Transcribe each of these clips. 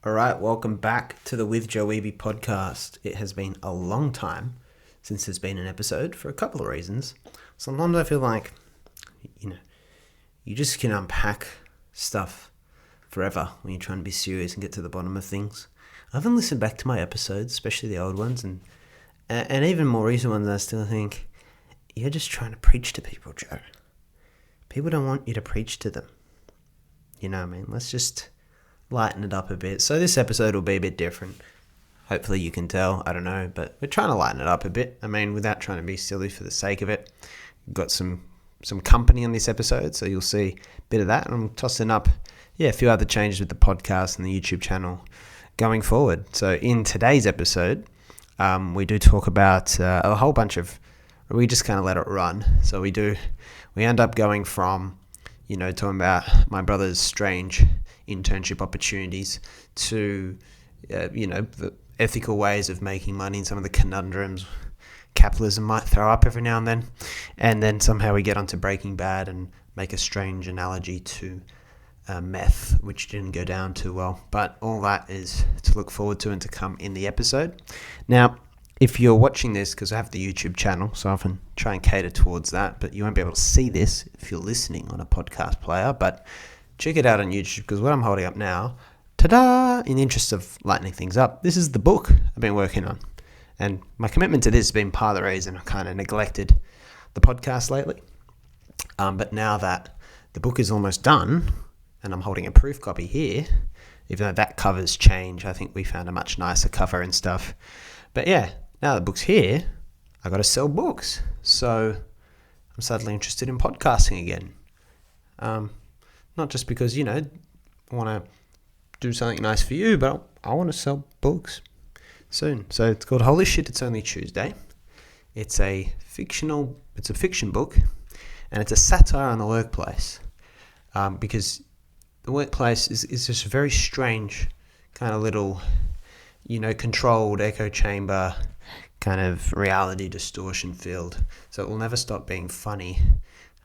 All right, welcome back to the Wehbe podcast. It has been a long time since there's been an episode for a couple of reasons. Sometimes I feel like, you just can unpack stuff forever when you're trying to be serious and get to the bottom of things. I haven't listened back to my episodes, especially the old ones, and even more recent ones. I still think you're just trying to preach to people, Joe. People don't want you to preach to them. You know what I mean? Let's just lighten it up a bit. So this episode will be a bit different. Hopefully you can tell. I don't know, but we're trying to lighten it up a bit. I mean, without trying to be silly for the sake of it. We've got some company on this episode, so you'll see a bit of that. And I'm tossing up, a few other changes with the podcast and the YouTube channel going forward. So in today's episode, we do talk about a whole bunch of, we just kind of let it run. So we end up going from, talking about my brother's strange internship opportunities to, the ethical ways of making money and some of the conundrums capitalism might throw up every now and then somehow we get onto Breaking Bad and make a strange analogy to meth, which didn't go down too well. But all that is to look forward to and to come in the episode. Now, if you're watching this, because I have the YouTube channel, so I often try and cater towards that, but you won't be able to see this if you're listening on a podcast player, but check it out on YouTube, because what I'm holding up now, ta-da, in the interest of lightening things up, this is the book I've been working on. And my commitment to this has been part of the reason I kind of neglected the podcast lately. But now that the book is almost done, and I'm holding a proof copy here, even though that cover's changed, I think we found a much nicer cover and stuff. But yeah, now the book's here, I got to sell books. So I'm suddenly interested in podcasting again. Not just because, I want to do something nice for you, but I want to sell books soon. So it's called Holy Shit, It's Only Tuesday. It's a fiction book, and it's a satire on the workplace. Because the workplace is just a very strange kind of little, controlled echo chamber kind of reality distortion field. So it will never stop being funny.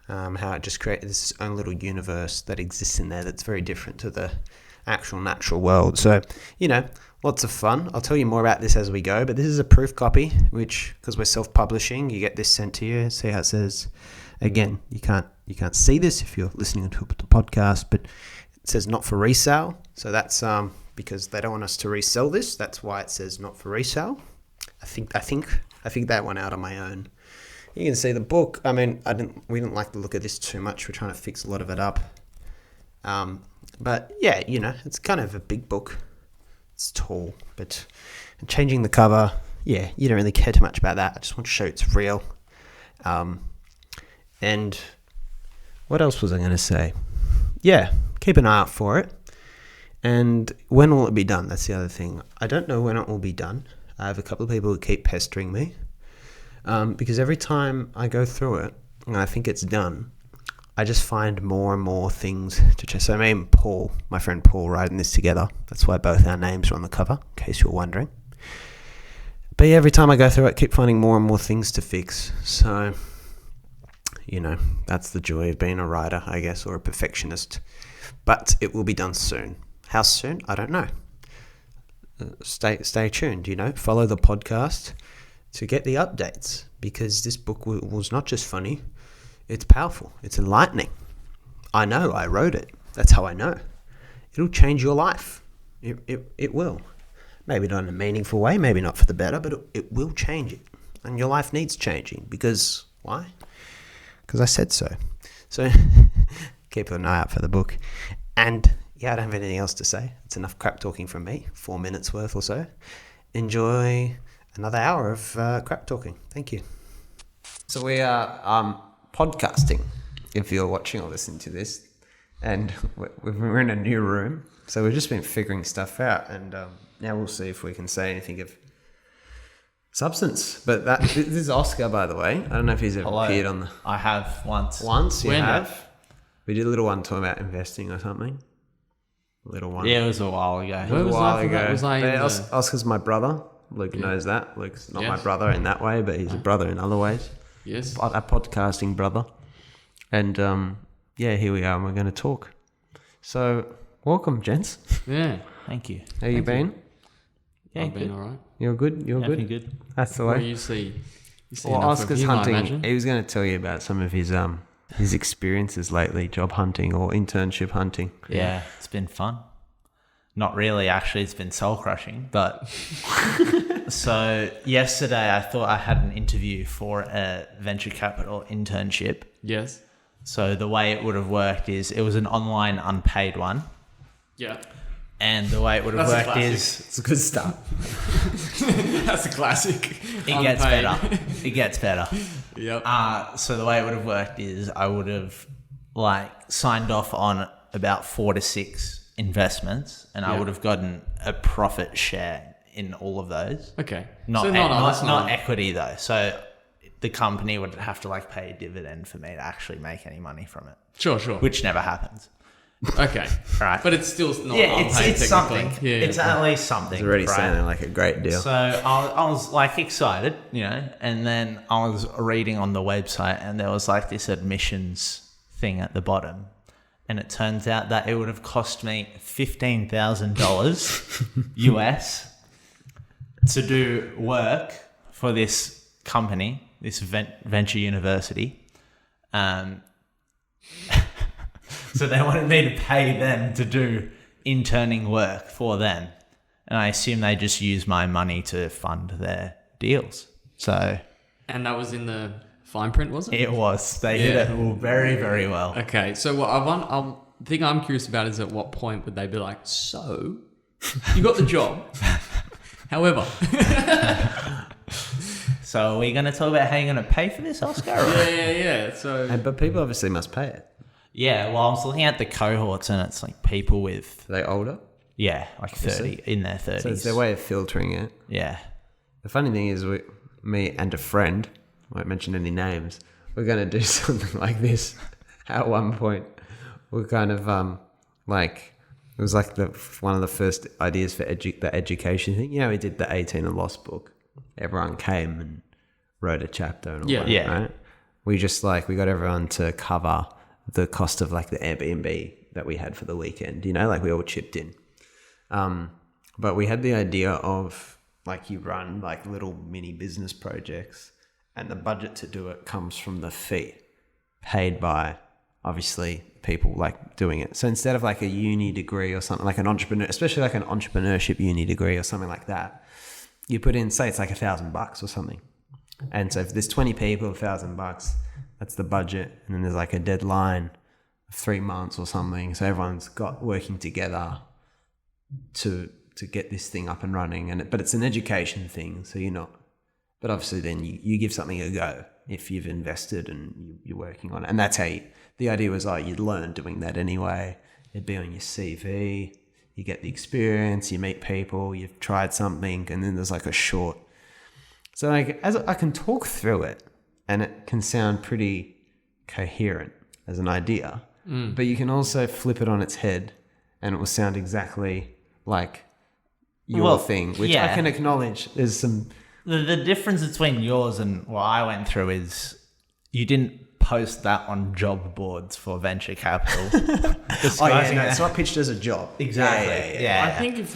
How it just creates this own little universe that exists in there that's very different to the actual natural world. So, lots of fun. I'll tell you more about this as we go, but this is a proof copy, which, because we're self-publishing, you get this sent to you. See how it says, again, you can't see this if you're listening to the podcast, but it says not for resale. So that's because they don't want us to resell this. That's why it says not for resale. I think that went out on my own. You can see the book. I mean, we didn't like the look of this too much. We're trying to fix a lot of it up. But yeah, it's kind of a big book. It's tall, but changing the cover, you don't really care too much about that. I just want to show it's real. And what else was I going to say? Yeah, keep an eye out for it. And when will it be done? That's the other thing. I don't know when it will be done. I have a couple of people who keep pestering me. Because every time I go through it and I think it's done, I just find more and more things to check. So me and Paul, my friend Paul, writing this together. That's why both our names are on the cover, in case you're wondering. But yeah, every time I go through it, I keep finding more and more things to fix. So, that's the joy of being a writer, I guess, or a perfectionist. But it will be done soon. How soon? I don't know. Stay tuned, follow the podcast to get the updates, because this book was not just funny, it's powerful, it's enlightening. I know, I wrote it. That's how I know. It'll change your life. It will. Maybe not in a meaningful way, maybe not for the better, but it will change it. And your life needs changing, because why? Because I said so. So keep an eye out for the book. And I don't have anything else to say. It's enough crap talking from me, 4 minutes worth or so. Enjoy another hour of crap talking. Thank you. So we are podcasting, if you're watching or listening to this, and we're in a new room. So we've just been figuring stuff out, and now we'll see if we can say anything of substance. But this is Oscar, by the way. I don't know if he's ever appeared on the... I have once. Once? You have? We did a little one talking about investing or something. A little one. Yeah, it was a while ago. Where was I? Oscar's my brother. Luke knows that. Luke's not my brother in that way, but he's a brother in other ways. Yes. A podcasting brother. And here we are, and we're going to talk. So, welcome, gents. Yeah. Thank you. How you been? Yeah, I've been good. all right. You're good? You're Definitely good? good. That's the Well, way. you see Well, enough of Oscar's him, I hunting. imagine. He was going to tell you about some of his experiences lately, job hunting or internship hunting. Yeah, it's been fun. Not really, actually. It's been soul crushing. But so yesterday, I thought I had an interview for a venture capital internship. Yes. So the way it would have worked is it was an online unpaid one. Yeah. And the way it would have That's a worked classic. is It's a good start. That's a classic. it gets better. It gets better. Yep. So the way it would have worked is I would have signed off on about 4 to 6 investments, and I Yeah. would have gotten a profit share in all of those. Okay. Not So not equity though. So the company would have to pay a dividend for me to actually make any money from it, Sure. which never happens. Okay. Right. But it's still not Yeah, unpaid it's technically. something. Yeah. It's at least something. It's already right? sounding like a great deal. So I was excited, and then I was reading on the website and there was this admissions thing at the bottom. And it turns out that it would have cost me $15,000 US to do work for this company, this venture university. So they wanted me to pay them to do interning work for them. And I assume they just use my money to fund their deals. So And that was in the fine print, was it? it was. They did it very, very well. Okay. So what the thing I'm curious about is at what point would they be like, so you got the job. However. So are we going to talk about how you're going to pay for this, Oscar? Or? Yeah. So But people obviously must pay it. Yeah, well, I was looking at the cohorts and it's people with, Are they older? 30, in their 30s. So it's their way of filtering it. Yeah. The funny thing is, me and a friend, I won't mention any names, we're going to do something like this. At one point, we're kind of it was one of the first ideas for the education thing. We did the 18 and Lost book. Everyone came and wrote a chapter and all that, Yeah. right? We just we got everyone to cover the cost of the Airbnb that we had for the weekend. We all chipped in. But we had the idea of you run little mini business projects, and the budget to do it comes from the fee paid by obviously people doing it. So instead of a uni degree or something, an entrepreneur, especially an entrepreneurship uni degree or something like that, you put in, say it's $1,000 or something. And so if there's 20 people, $1,000, that's the budget. And then there's a deadline of 3 months or something. So everyone's got working together to get this thing up and running. But it's an education thing. So you're not, but obviously then you give something a go if you've invested and you're working on it. And that's how the idea was, you'd learn doing that anyway. It'd be on your CV. You get the experience, you meet people, you've tried something, and then there's a short. So as I can talk through it, and it can sound pretty coherent as an idea, but you can also flip it on its head, and it will sound exactly like your thing, which I can acknowledge. There's some. The difference between yours and what I went through is you didn't post that on job boards for venture capital. It's not pitched as a job. Exactly. I think if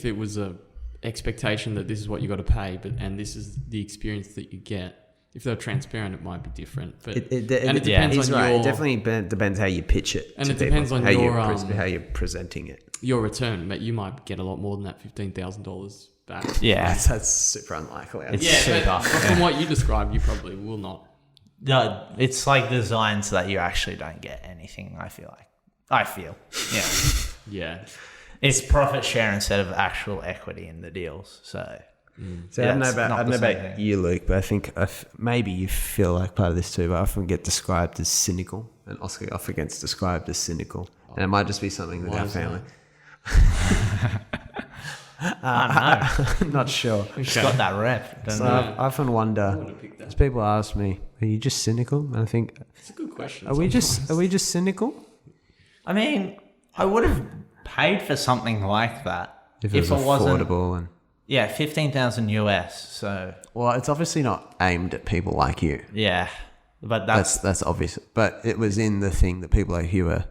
it was a expectation that this is what you got to pay, and this is the experience that you get, if they're transparent, it might be different. But It depends on your. It definitely depends how you pitch it. And to it depends people, on how you're presenting it. Your return, but you might get a lot more than that $15,000 back. Yeah. That's super unlikely. It's Yeah, but super. from what you described, you probably will not. No, it's designed so that you actually don't get anything, I feel. Yeah. Yeah. It's profit share instead of actual equity in the deals. So So I don't know about you, Luke, but I think maybe you feel like part of this too, but I often get described as cynical, and Oscar often gets described as cynical. And it might just be something with our family. I don't know. I'm not sure. It's got that rep. So I often wonder, as people ask me, are you just cynical? And I think, It's a good question. are we just cynical? I mean, I would have paid for something like that If it was affordable and... Yeah, 15,000 US. So Well, it's obviously not aimed at people like you. yeah, but that's That's obvious. But it was in the thing that people like you were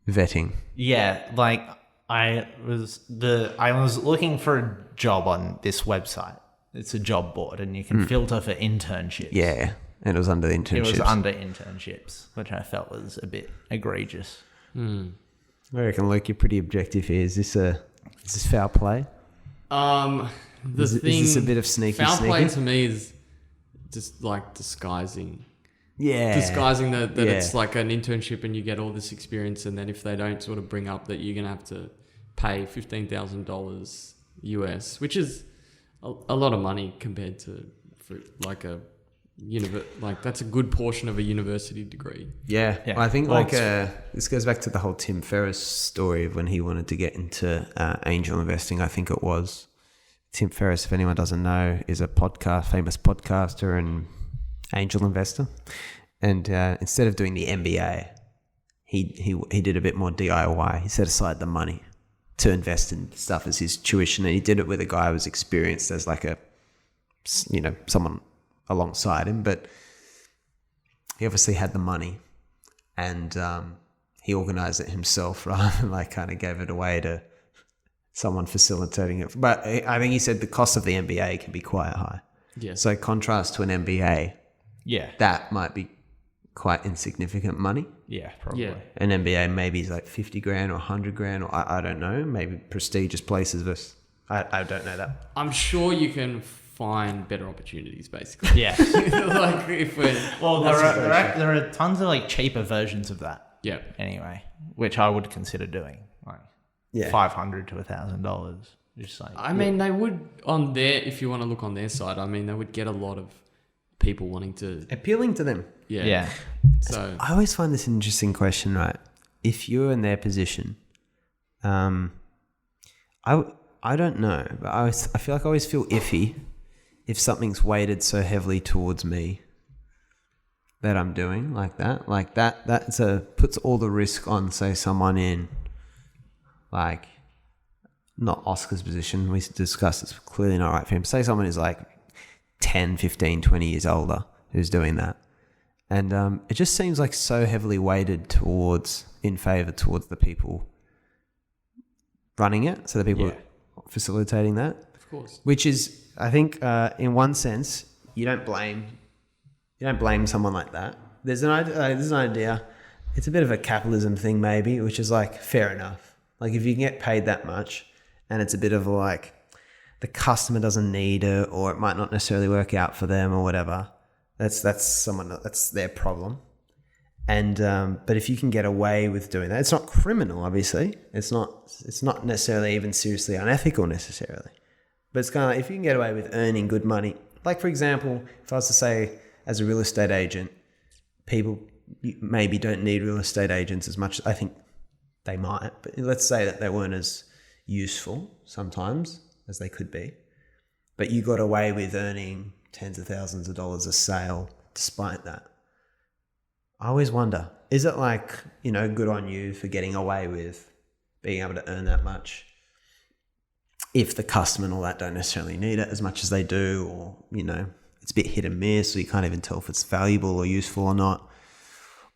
vetting. Yeah, like I was looking for a job on this website. It's a job board, and you can filter for internships. Yeah, and it was under the internships. It was under internships, which I felt was a bit egregious. I reckon, Luke, you're pretty objective here. Is this foul play? Is this a bit of sneaky? Foul play to me is just like disguising. Yeah. Disguising that it's like an internship and you get all this experience, and then if they don't sort of bring up that you're gonna have to pay $15,000 US, which is a lot of money compared to for like a that's a good portion of a university degree. Yeah. Yeah. Well, I think this goes back to the whole Tim Ferriss story of when he wanted to get into angel investing. I think it was Tim Ferriss, if anyone doesn't know, is a famous podcaster and angel investor. And instead of doing the MBA, he did a bit more DIY. He set aside the money to invest in stuff as his tuition, and he did it with a guy who was experienced as like someone alongside him, but he obviously had the money, and he organized it himself rather than like kind of gave it away to someone facilitating it. But I think he said the cost of the MBA can be quite high. Yeah. So contrast to an MBA, Yeah. that might be quite insignificant money. Yeah, probably. Yeah. An MBA maybe is like 50 grand or 100 grand, or I don't know, maybe prestigious places versus, I don't know that. I'm sure you can find better opportunities, basically. Yeah. Like if we're Well, there are tons of like cheaper versions of that. yeah. Anyway, which I would consider doing, like $500 to $1,000. Just like I mean, they would on their, if you want to look on their side, I mean, they would get a lot of people wanting to. Appealing to them. Yeah. yeah. So I always find this an interesting question, right? If you're in their position, I don't know, but I feel like I always feel iffy if something's weighted so heavily towards me that I'm doing like that. Like that's puts all the risk on, say, someone in like not Oscar's position. We discussed it's clearly not right for him. Say someone is like 10, 15, 20 years older who's doing that. And it just seems like so heavily weighted in favor towards the people running it. So the people facilitating that. of course. Which is, I think, in one sense, you don't blame someone like that. There's an idea. It's a bit of a capitalism thing, maybe, which is like fair enough. Like if you can get paid that much, and it's a bit of like the customer doesn't need it, or it might not necessarily work out for them, or whatever. That's their problem. And but if you can get away with doing that, it's not criminal. Obviously, it's not necessarily even seriously unethical necessarily. But it's kind of like if you can get away with earning good money. Like, for example, if I was to say, as a real estate agent, people maybe don't need real estate agents as much. I think they might, but let's say that they weren't as useful sometimes as they could be. But you got away with earning tens of thousands of dollars a sale despite that. I always wonder, is it like, good on you for getting away with being able to earn that much if the customer and all that don't necessarily need it as much as they do, or, it's a bit hit and miss, so you can't even tell if it's valuable or useful or not?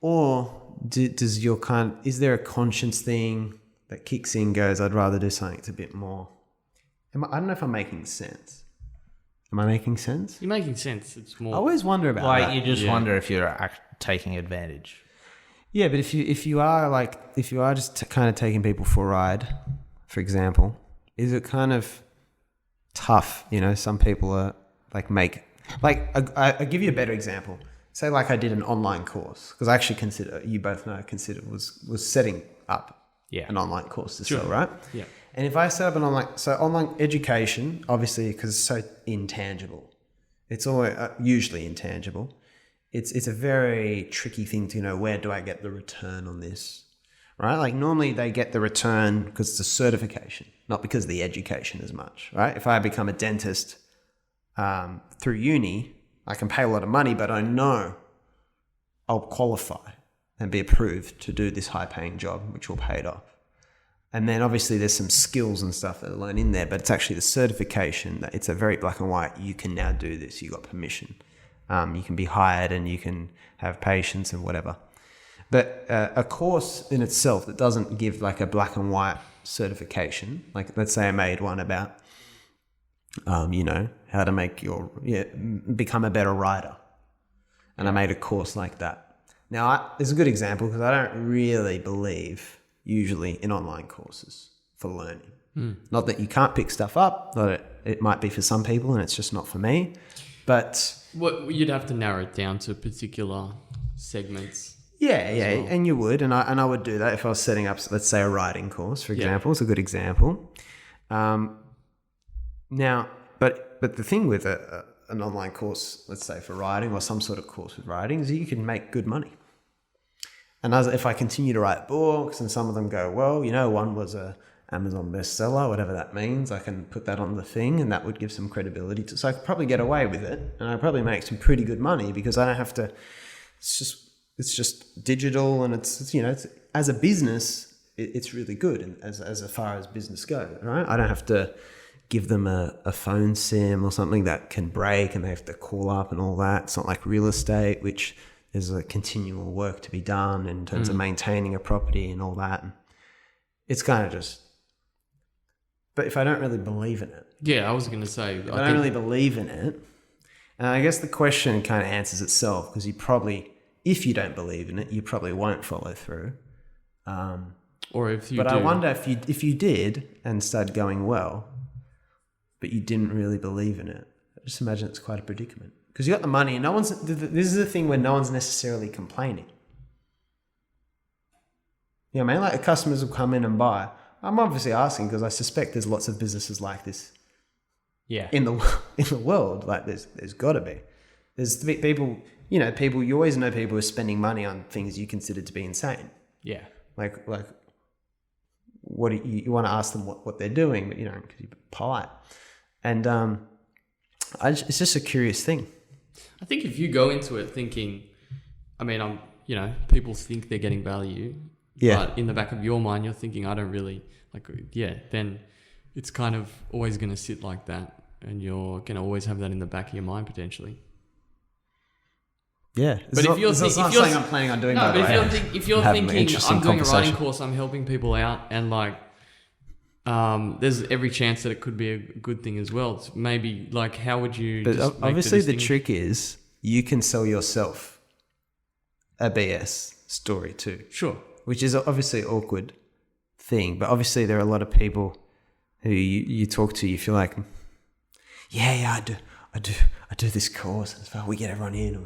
Or is there a conscience thing that kicks in, goes, I'd rather do something that's a bit more... I don't know if I'm making sense. Am I making sense? You're making sense. It's more. I always wonder about like that. you just wonder if you're taking advantage. Yeah, but if you are just kind of taking people for a ride, for example, is it kind of tough? Some people are I'll give you a better example. Say like I did an online course, because I actually was setting up an online course to sell, right? Yeah. And if I set up an online education, obviously, because it's so intangible, it's always usually intangible. It's a very tricky thing to know, where do I get the return on this, right? Like normally they get the return because it's a certification, not because of the education as much, right? If I become a dentist through uni, I can pay a lot of money, but I know I'll qualify and be approved to do this high-paying job, which will pay it off. And then obviously there's some skills and stuff that are learned in there, but it's actually the certification that it's a very black and white, you can now do this, you got permission. You can be hired and you can have patients and whatever. that a course in itself that doesn't give like a black and white certification, like let's say I made one about, how to make become a better writer. And I made a course like that. Now, it's a good example because I don't really believe usually in online courses for learning. Not that you can't pick stuff up, that it might be for some people and it's just not for me. But you'd have to narrow it down to particular segments. Yeah, well. And you would, and I would do that if I was setting up, let's say, a writing course, for example. It's a good example. Now, but the thing with an online course, let's say for writing or some sort of course with writing, is you can make good money. And if I continue to write books and some of them go well, one was a Amazon bestseller, whatever that means, I can put that on the thing and that would give some credibility to. So I could probably get away with it and I'd probably make some pretty good money because I don't have to. It's just digital and it's as a business, it's really good and as far as business goes, right? I don't have to give them a phone sim or something that can break and they have to call up and all that. It's not like real estate, which there's a continual work to be done in terms of maintaining a property and all that. And it's kind of just, but if I don't really believe in it. Yeah, I was going to say. I don't really believe in it. And I guess the question kind of answers itself because if you don't believe in it, you probably won't follow through. Or if you But do. I wonder if you did and started going well, but you didn't really believe in it. I just imagine it's quite a predicament. Because you got the money and this is the thing where no one's necessarily complaining. You know what I mean? Like the customers will come in and buy. I'm obviously asking because I suspect there's lots of businesses like this. Yeah. In the world, like there's got to be. There's people, you always know people who are spending money on things you consider to be insane. Yeah. Like what do you want to ask them what they're doing, but because you're polite. And it's just a curious thing. I think if you go into it thinking, people think they're getting value, but in the back of your mind, you're thinking, I don't really then it's kind of always going to sit like that. And you're going to always have that in the back of your mind potentially. Yeah. But if you're saying I'm planning on doing that. If you're thinking, I'm doing a writing course, I'm helping people out and there's every chance that it could be a good thing as well. It's maybe how would you? But obviously the trick is you can sell yourself a BS story too. Sure. Which is obviously an awkward thing, but obviously there are a lot of people who you talk to, you feel like, I do this course as well. We get everyone in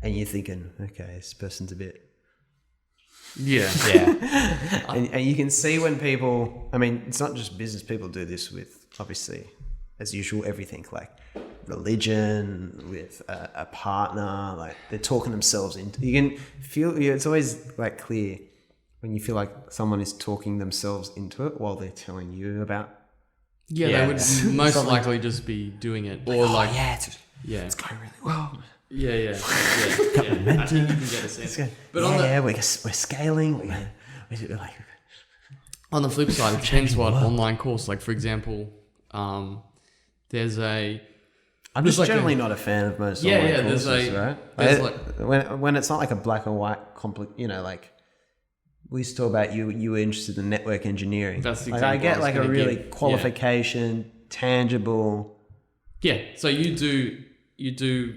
and you're thinking, okay, this person's a bit. Yeah. and you can see when people, it's not just business, people do this with, obviously, as usual, everything like religion, with a partner, like they're talking themselves into, you can feel, it's always like clear when you feel like someone is talking themselves into it while they're telling you about. Yeah, they would most likely just be doing it. Or it's going really well. Yeah. I think you can get a sense. But we're scaling. We're like. On the flip side, it depends what online course. Like for example, there's a. I'm just generally not a fan of most online courses, right? When it's not like a black and white we used to talk about you were interested in network engineering. That's the I get like a really qualification, tangible. Yeah. So you do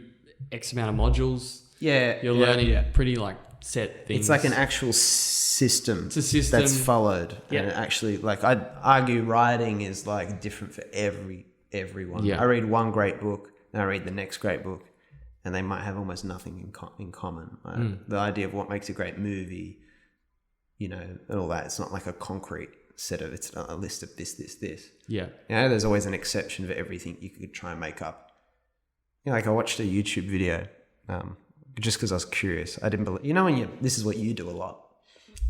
X amount of modules. Yeah. You're learning pretty set things. It's like an actual system. It's a system that's followed. Yeah. And actually, I'd argue writing is different for everyone. Yeah. I read one great book, and I read the next great book, and they might have almost nothing in common. The idea of what makes a great movie, and all that. It's not like a concrete set of, it's not a list of this. Yeah. There's always an exception for everything you could try and make up. I watched a YouTube video just because I was curious. I didn't believe, this is what you do a lot,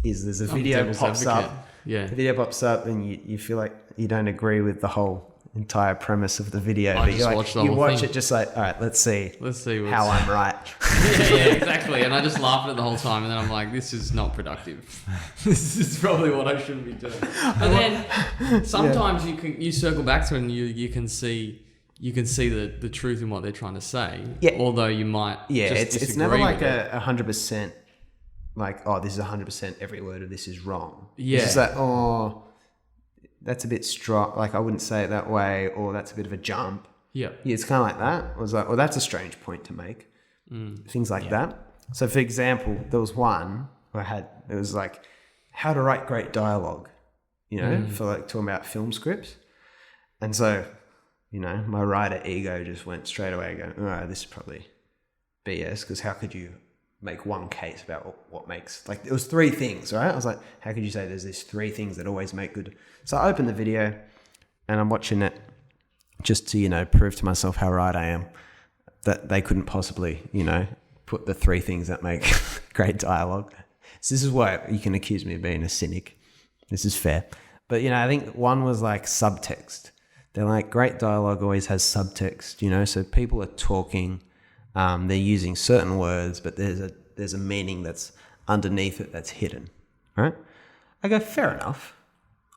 is there's a video pops up. Yeah. The video pops up and you feel like you don't agree with the whole entire premise of the video. I just watched the whole you watch thing. it just all right, let's see how I'm right. yeah, exactly. And I just laughed at it the whole time, and then I'm like, this is not productive. This is probably what I shouldn't be doing. But then sometimes you circle back to it and you can see the truth in what they're trying to say. Yeah. Although you might it's never like 100% like, oh, this is 100% every word of this is wrong. Yeah. It's just like, oh, that's a bit strong. Like, I wouldn't say it that way, or that's a bit of a jump. Yeah. Yeah, it's kind of like that. I was like, well, that's a strange point to make. Things like that. So, for example, there was one where it was like, how to write great dialogue, for like talking about film scripts. And so, my writer ego just went straight away going, oh, this is probably BS, because how could you make one case about what makes, like, it was 3 things, right? I was like, how could you say there's these 3 things that always make good? So I opened the video and I'm watching it just to, prove to myself how right I am, that they couldn't possibly, put the 3 things that make great dialogue. So this is why you can accuse me of being a cynic. This is fair. But, I think one was like subtext. They're like, great dialogue always has subtext, so people are talking, they're using certain words, but there's a meaning that's underneath it that's hidden, right? I go, fair enough.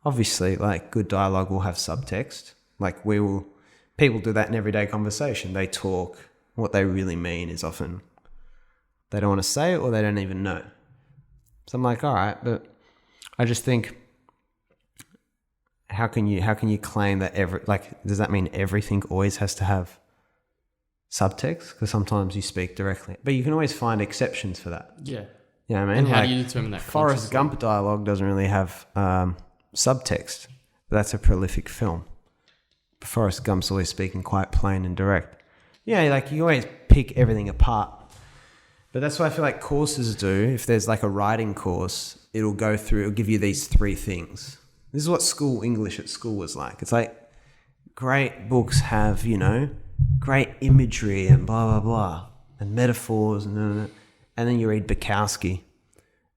Obviously, like, good dialogue will have subtext. Like, people do that in everyday conversation. They talk. What they really mean is often they don't want to say it, or they don't even know. So I'm like, all right, but I just think, how can you claim that does that mean everything always has to have subtext? Because sometimes you speak directly, but you can always find exceptions for that. Yeah. You know what I mean? And how do you determine that? Forrest Gump dialogue doesn't really have subtext, but that's a prolific film. But Forrest Gump's always speaking quite plain and direct. Yeah, like, you always pick everything apart. But that's what I feel like courses do. If there's like a writing course, it'll give you these 3 things. This is what English at school was like. It's like, great books have, great imagery and blah, blah, blah, and metaphors, and then you read Bukowski,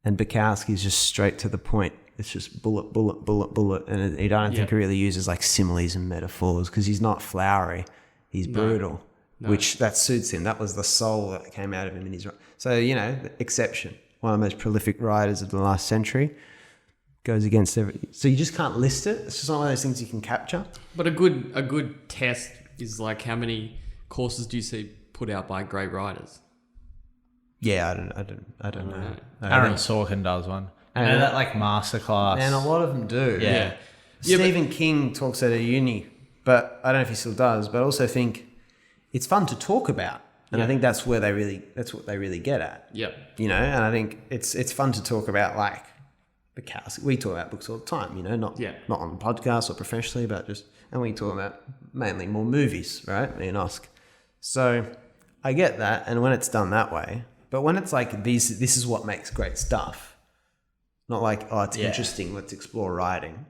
and Bukowski is just straight to the point. It's just bullet, bullet, bullet, bullet, and I don't think he really uses like similes and metaphors, because he's not flowery, he's brutal, which that suits him. That was the soul that came out of him in his. So, exception. One of the most prolific writers of the last century. Goes against everything. So you just can't list it. It's just not one of those things you can capture. But a good test is like, how many courses do you see put out by great writers? Yeah, I don't know. Aaron Sorkin does one. That like masterclass. And a lot of them do. Yeah. Stephen King talks at a uni, but I don't know if he still does. But I also think it's fun to talk about, and I think that's what they really get at. Yeah. And I think it's fun to talk about, like, Bukowski. We talk about books all the time, not on the podcast or professionally, but and we talk about mainly more movies, right? Me and Oscar. So I get that, and when it's done that way, but when it's like this is what makes great stuff, not like, oh, it's interesting, let's explore writing,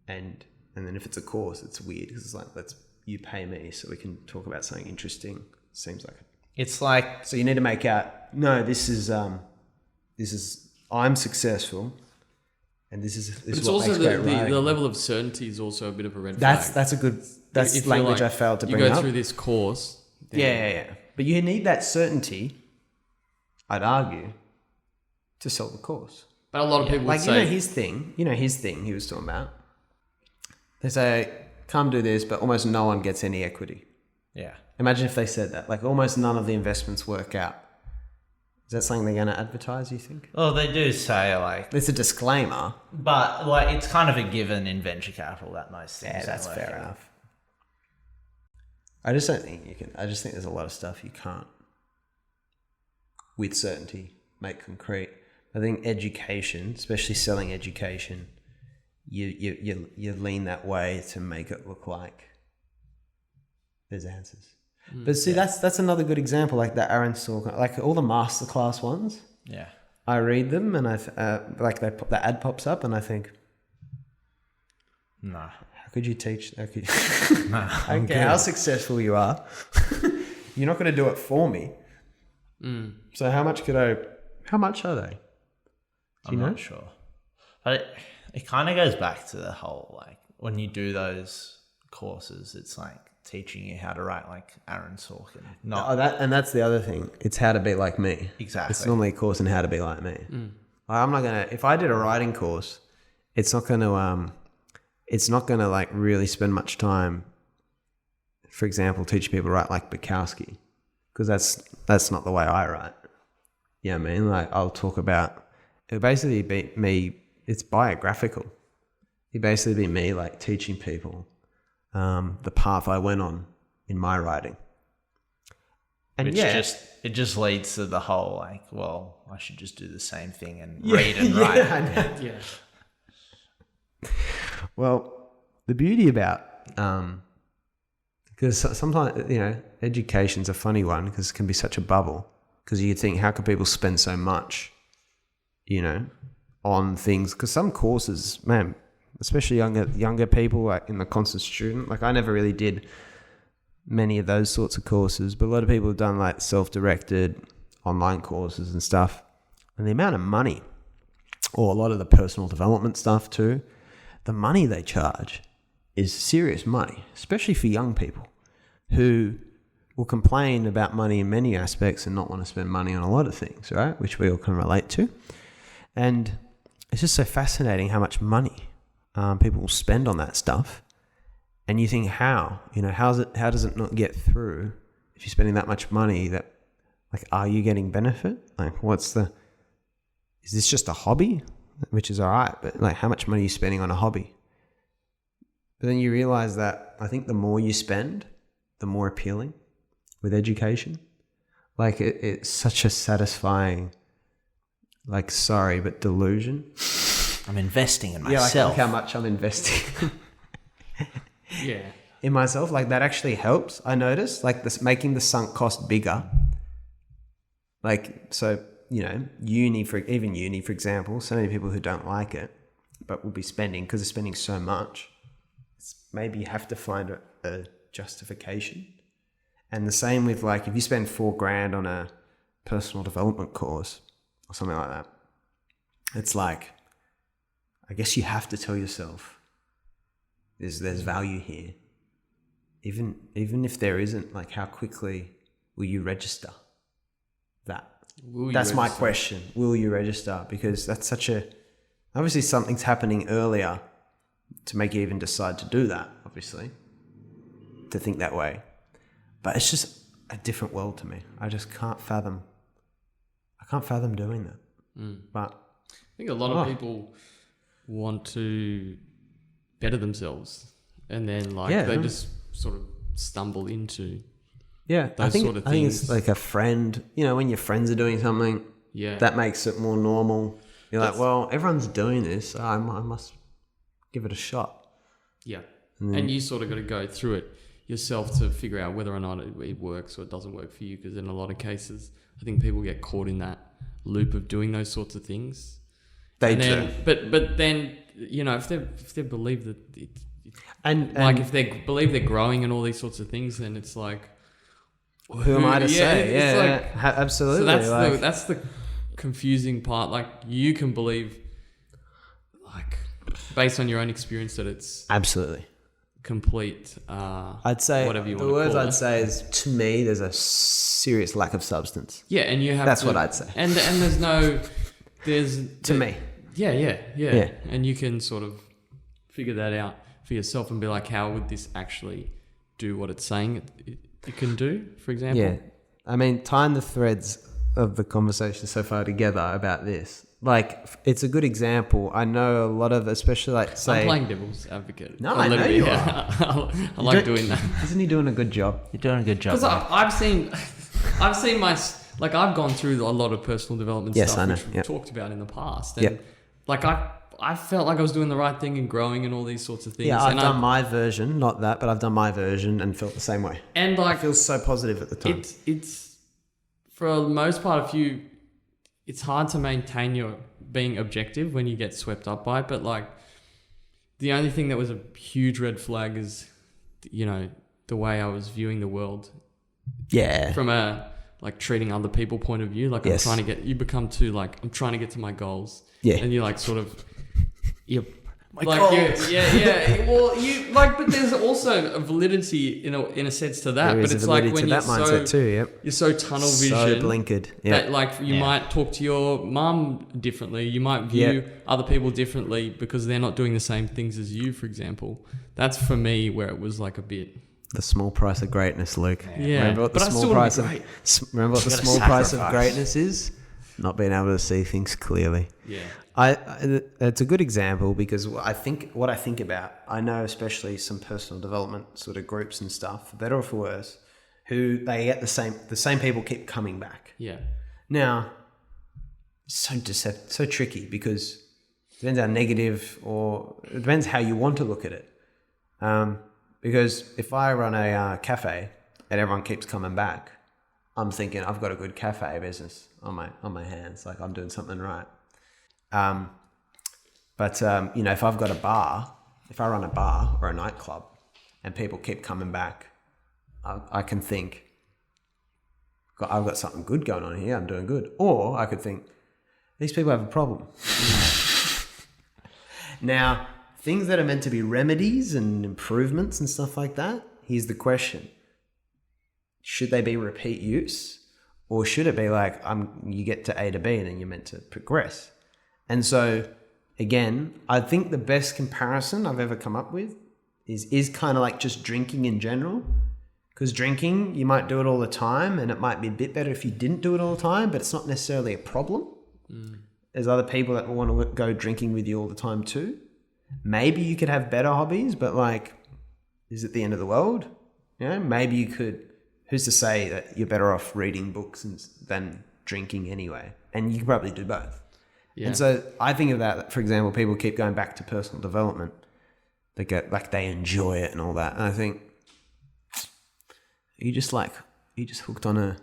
and then if it's a course, it's weird, because it's like, you pay me so we can talk about something interesting. Seems like it's like, so you need to make out, no, this is I'm successful, and this is it's what also makes great writing. the level of certainty is also a bit of a red flag. That's language I failed to bring up. You go through this course. Yeah. But you need that certainty, I'd argue, to sell the course. But a lot of people would say... his thing he was talking about. They say, come do this, but almost no one gets any equity. Yeah. Imagine if they said that. Like, almost none of the investments work out. Is that something they're going to advertise, you think? Well, they do say, like... It's a disclaimer. But, like, it's kind of a given in venture capital that most things... Yeah, that's fair enough. I just don't think you can... I just think there's a lot of stuff you can't, with certainty, make concrete. I think education, especially selling education, you lean that way to make it look like there's answers. But see, that's another good example, like the Aaron Sorkin, like all the masterclass ones. Yeah, I read them and the ad pops up and I think, no, how could you teach? How could no, I don't care how successful you are, you're not going to do it for me. So how much are they? I'm not sure, but it kind of goes back to the whole, like, when you do those courses, it's like teaching you how to write like Aaron Sorkin. That's the other thing. It's how to be like me. Exactly. It's normally a course in how to be like me. I'm not gonna. If I did a writing course, it's not gonna like really spend much time. For example, teach people to write like Bukowski, because that's not the way I write. You know what I mean? Like I'll talk about, it'll basically be me, it's biographical. It'd basically be me like teaching people the path I went on in my writing. And Which yeah, it just leads to the whole like, well, I should just do the same thing and read and write. Yeah. Well, the beauty about, because sometimes, you know, education's a funny one because it can be such a bubble. Because you think, how can people spend so much, you know, on things? Because some courses, man, especially younger people, like in the constant student, like I never really did many of those sorts of courses, but a lot of people have done like self-directed online courses and stuff. And the amount of money, or a lot of the personal development stuff too, the money they charge is serious money, especially for young people who will complain about money in many aspects and not want to spend money on a lot of things, right? Which we all can relate to. And it's just so fascinating how much money people will spend on that stuff. And you think, how? You know, how does it not get through if you're spending that much money? That, like, are you getting benefit? Like, is this just a hobby? Which is all right, but like, how much money are you spending on a hobby? But then you realize that I think the more you spend, the more appealing with education. Like it's such a satisfying, like, sorry, but delusion. I'm investing in myself. Yeah, like how much I'm investing Yeah. in myself. Like that actually helps. I notice, like this making the sunk cost bigger. Like, so, you know, uni for example, so many people who don't like it, but will be spending because they're spending so much. Maybe you have to find a justification. And the same with, like, if you spend $4,000 on a personal development course or something like that, it's like, I guess you have to tell yourself there's value here. Even if there isn't, like, how quickly will you register that? That's my question. Will you register? Because that's obviously something's happening earlier to make you even decide to do that, obviously, to think that way. But it's just a different world to me. I just can't fathom doing that. But I think a lot of people want to better themselves, and then they just sort of stumble into I think sort of things. I think it's like a friend. You know, when your friends are doing something, that makes it more normal. You're like, well, everyone's doing this. I must give it a shot. Yeah, and you sort of got to go through it yourself to figure out whether or not it works or it doesn't work for you. Because in a lot of cases, I think people get caught in that loop of doing those sorts of things. But then, you know, if they believe that if they believe they're growing and all these sorts of things, then it's like, who am I to say? Absolutely. So that's the confusing part. Like, you can believe, like, based on your own experience, that it's absolutely complete. I'd say whatever you the want words to call I'd it. say is, to me, there's a serious lack of substance. Yeah, and you have. That's what I'd say. And to me. Yeah. And you can sort of figure that out for yourself and be like, how would this actually do what it's saying it can do, for example? Yeah. I mean, tying the threads of the conversation so far together about this, like, it's a good example. I know a lot of, especially, like, say... I'm playing devil's advocate. No, I know you are. I like doing that. Isn't he doing a good job? You're doing a good job. Because I've seen like, I've gone through a lot of personal development stuff, I know. which we've talked about in the past. And like, I felt like I was doing the right thing and growing and all these sorts of things. Yeah, I've done my version, not that, but I've done my version and felt the same way. And like, it feels so positive at the time. It's for the most part, it's hard to maintain your being objective when you get swept up by it. But like, the only thing that was a huge red flag is, you know, the way I was viewing the world. Yeah. From a like treating other people point of view. Like, I'm trying to get, you become too like, I'm trying to get to my goals. Yeah. And you're like sort of, you're my goals. Yeah. Well, you like, but there's also a validity in a sense to that. But it's like when you're so tunnel vision, so blinkered, that like you might talk to your mum differently. You might view other people differently because they're not doing the same things as you, for example. That's for me where it was like a bit. The small price of greatness, Luke. Yeah. Remember what the small price of greatness is? Not being able to see things clearly. Yeah. It's a good example because what I think about, I know especially some personal development sort of groups and stuff, for better or for worse, who they get the same people keep coming back. Yeah. Now, so tricky because it depends how negative, or it depends how you want to look at it. Because if I run a cafe and everyone keeps coming back, I'm thinking I've got a good cafe business on my hands, like I'm doing something right. But if I've got if I run a bar or a nightclub and people keep coming back, I can think, I've got something good going on here, I'm doing good. Or I could think, these people have a problem. Now, things that are meant to be remedies and improvements and stuff like that, here's the question. Should they be repeat use? Or should it be like, you get to A to B and then you're meant to progress? And so, again, I think the best comparison I've ever come up with is kind of like just drinking in general. Because drinking, you might do it all the time and it might be a bit better if you didn't do it all the time, but it's not necessarily a problem. There's other people that want to go drinking with you all the time too. Maybe you could have better hobbies, but like, is it the end of the world? Maybe you could, who's to say that you're better off reading books than drinking anyway? And you can probably do both. Yeah. And so I think of that, for example, people keep going back to personal development. They get like, they enjoy it and all that. And I think you just hooked on